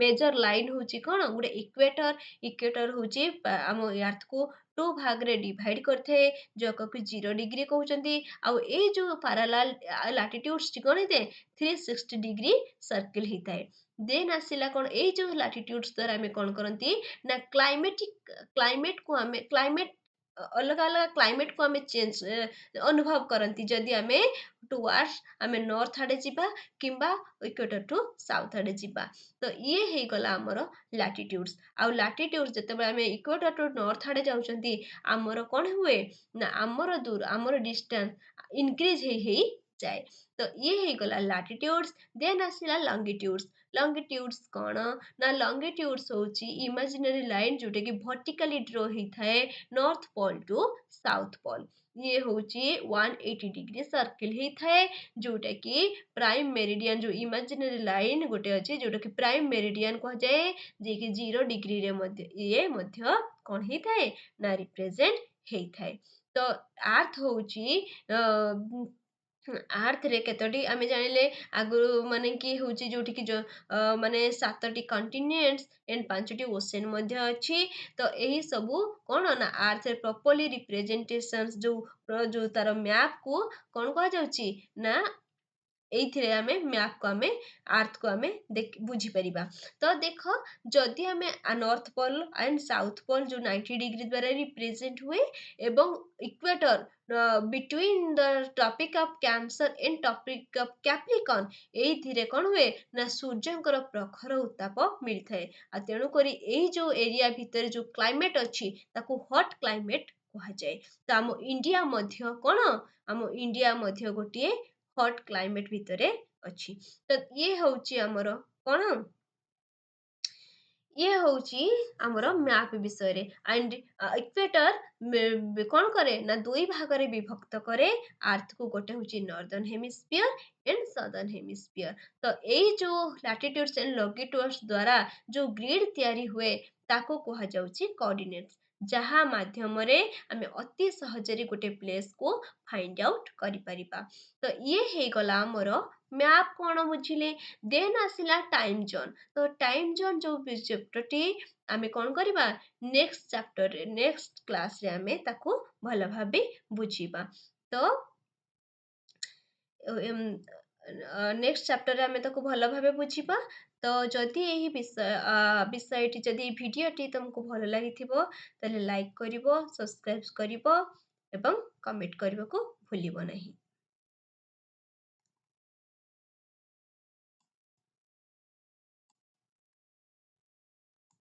ମେଜର ଲାଇନ୍ ହେଉଛି କ'ଣ ଗୋଟେ ଇକ୍ୱେଟର ହେଉଛି ଆମ ଆର୍ଥକୁ ଟୁ ଭାଗରେ ଡିଭାଇଡ୍ କରିଥାଏ ଯାହାକୁ 0 ଡିଗ୍ରୀ କହୁଛନ୍ତି ଆଉ ଏଇ ଯୋଉ ପାରାଲାଲ ଲାଟିଟ୍ୟୁଡ୍ସଟି କ'ଣ ହେଇଥାଏ 360 ଡିଗ୍ରୀ ସର୍କିଲ୍ ହେଇଥାଏ ଦେନ୍ ଆସିଲା କ'ଣ ଏଇ ଯୋଉ ଲାଟିଟ୍ୟୁଡ୍ସ ଦ୍ୱାରା ଆମେ କ'ଣ କରନ୍ତି ନା ଅଲଗା ଅଲଗା କ୍ଲାଇମେଟକୁ ଆମେ ଅନୁଭବ କରନ୍ତି ଯଦି ଆମେ ଆମେ ନର୍ଥ ଆଡ଼େ ଯିବା କିମ୍ବା ଇକ୍ୱେଟର ଟୁ ସାଉଥ ଆଡ଼େ ଯିବା ତ ଇଏ ହେଇଗଲା ଆମର ଲାଟିଟ୍ୟୁଡ୍ସ ଆଉ ଲାଟିଟ୍ୟୁଡ୍ସ ଯେତେବେଳେ ଆମେ ଇକ୍ୱେଟର ଟୁ ନର୍ଥ ଆଡ଼େ ଯାଉଛନ୍ତି ଆମର କ'ଣ ହୁଏ ନା ଆମର ଡିଷ୍ଟାନ୍ସ ଇନକ୍ରିଜ ହେଇ ଯାଏ ତ ଇଏ ହେଇଗଲା ଲାଟିଟ୍ୟୁଡ୍ସ ଦେନ୍ ଆସିଲା ଲଙ୍ଗିଟ୍ୟୁଡ୍ସ କ'ଣ ନା ଲଙ୍ଗିଟ୍ୟୁଡ୍ସ ହେଉଛି ଇମାଜିନାରୀ ଲାଇନ୍ ଯୋଉଟାକି ଭର୍ଟିକାଲି ଡ୍ର ହେଇଥାଏ north pole to south pole ଇଏ ହେଉଛି 180 ଡିଗ୍ରୀ ସର୍କିଲ୍ ହେଇଥାଏ ଯୋଉଟାକି ପ୍ରାଇମ୍ ମେରିଡିଆନ୍ ଯୋଉ ଇମାଜିନାରୀ ଲାଇନ୍ ଗୋଟେ ଅଛି ଯୋଉଟାକି ପ୍ରାଇମ୍ ମେରିଡିଆନ୍ କୁହାଯାଏ ଯିଏକି 0 ଡିଗ୍ରୀରେ ମଧ୍ୟ କ'ଣ ହେଇଥାଏ ନା ରିପ୍ରେଜେଣ୍ଟ ହେଇଥାଏ ତ ଆର୍ଥ ହେଉଛି ଆର୍ଥରେ କେତୋଟି ଆମେ ଜାଣିଲେ ଆଗରୁ ମାନେ କି ହେଉଛି ଯୋଉଠିକି ମାନେ 7ଟି କଣ୍ଟିନେଣ୍ଟସ୍ ଏଣ୍ଡ 5ଟି ଓସେନ୍ ମଧ୍ୟ ଅଛି ତ ଏହି ସବୁ କ'ଣ ନା ଆର୍ଥରେ ପ୍ରପରଲି ରିପ୍ରେଜେଣ୍ଟେସନ୍ସ ଯୋଉ ତାର ମ୍ୟାପକୁ କ'ଣ କୁହାଯାଉଛି ନା ଏଇଥିରେ ଆମେ ଆର୍ଥକୁ ଆମେ ବୁଝିପାରିବା ତ ଦେଖ ଯଦି ଆମେ north pole and south pole ଯୋଉ 90 ଡିଗ୍ରୀ ଦ୍ୱାରା ରିପ୍ରେଜେଣ୍ଟ ହୁଏ ଏବଂ equator between the tropic of Cancer and tropic of Capricorn ଏଇଥିରେ କ'ଣ ହୁଏ ନା ସୂର୍ଯ୍ୟଙ୍କର ପ୍ରଖର ଉତ୍ତାପ ମିଳିଥାଏ ଆଉ ତେଣୁକରି ଏଇ ଯୋଉ ଏରିଆ ଭିତରେ ଯୋଉ କ୍ଲାଇମେଟ୍ ଅଛି ତାକୁ ହଟ୍ କ୍ଲାଇମେଟ୍ କୁହାଯାଏ ତ ଆମ ଇଣ୍ଡିଆ ମଧ୍ୟ ଗୋଟିଏ ହଟ୍ କ୍ଲାଇମେଟ୍ ଭିତରେ ଅଛି ତ ଇଏ ହେଉଛି ଆମର ମ୍ୟାପ ବିଷୟରେ ଆଣ୍ଡ ଇକ୍ୱେଟର କ'ଣ କରେ ନା 2 ଭାଗରେ ବିଭକ୍ତ କରେ ଆର୍ଥକୁ ଗୋଟେ ହେଉଛି northern hemisphere and southern hemisphere ତ ଏଇ ଯୋଉ ଲାଟିଟ୍ୟୁଡ୍ସ ଏଣ୍ଡ ଲଙ୍ଗିଟ୍ୟୁଡ୍ସ ଦ୍ୱାରା ଯୋଉ ଗ୍ରିଡ୍ ତିଆରି ହୁଏ ତାକୁ କୁହାଯାଉଛି କୋଅର୍ଡିନେଟ୍ସ ଯାହା ମାଧ୍ୟମରେ ଆମେ ଅତି ସହଜରେ ଗୋଟେ ପ୍ଲେସକୁ ଫାଇଣ୍ଡ ଆଉଟ୍ କରିପାରିବା ତ ଇଏ ହେଇଗଲା ଆମର ମ୍ୟାପ କ'ଣ ବୁଝିଲେ ଦେନ୍ ଆସିଲା ଟାଇମ୍ ଜୋନ୍ ତ ଟାଇମ୍ ଜୋନ୍ ଯୋଉ ଚେପ୍ଟରଟି ଆମେ କ'ଣ କରିବା ନେକ୍ସଟ କ୍ଲାସରେ ଆମେ ତାକୁ ଭଲ ଭାବେ ବୁଝିବା ତ ନେକ୍ସଟ ଚାପ୍ଟରରେ ଆମେ ତାକୁ ଭଲ ଭାବେ ବୁଝିବା ତ ଯଦି ଏହି ବିଷୟଟି ଯଦି ଏହି ଭିଡ଼ିଓଟି ତୁମକୁ ଭଲ ଲାଗିଥିବ ତାହେଲେ ଲାଇକ୍ କରିବ ସବସ୍କ୍ରାଇବ୍ କରିବ ଏବଂ କମେଣ୍ଟ କରିବାକୁ ଭୁଲିବ ନାହିଁ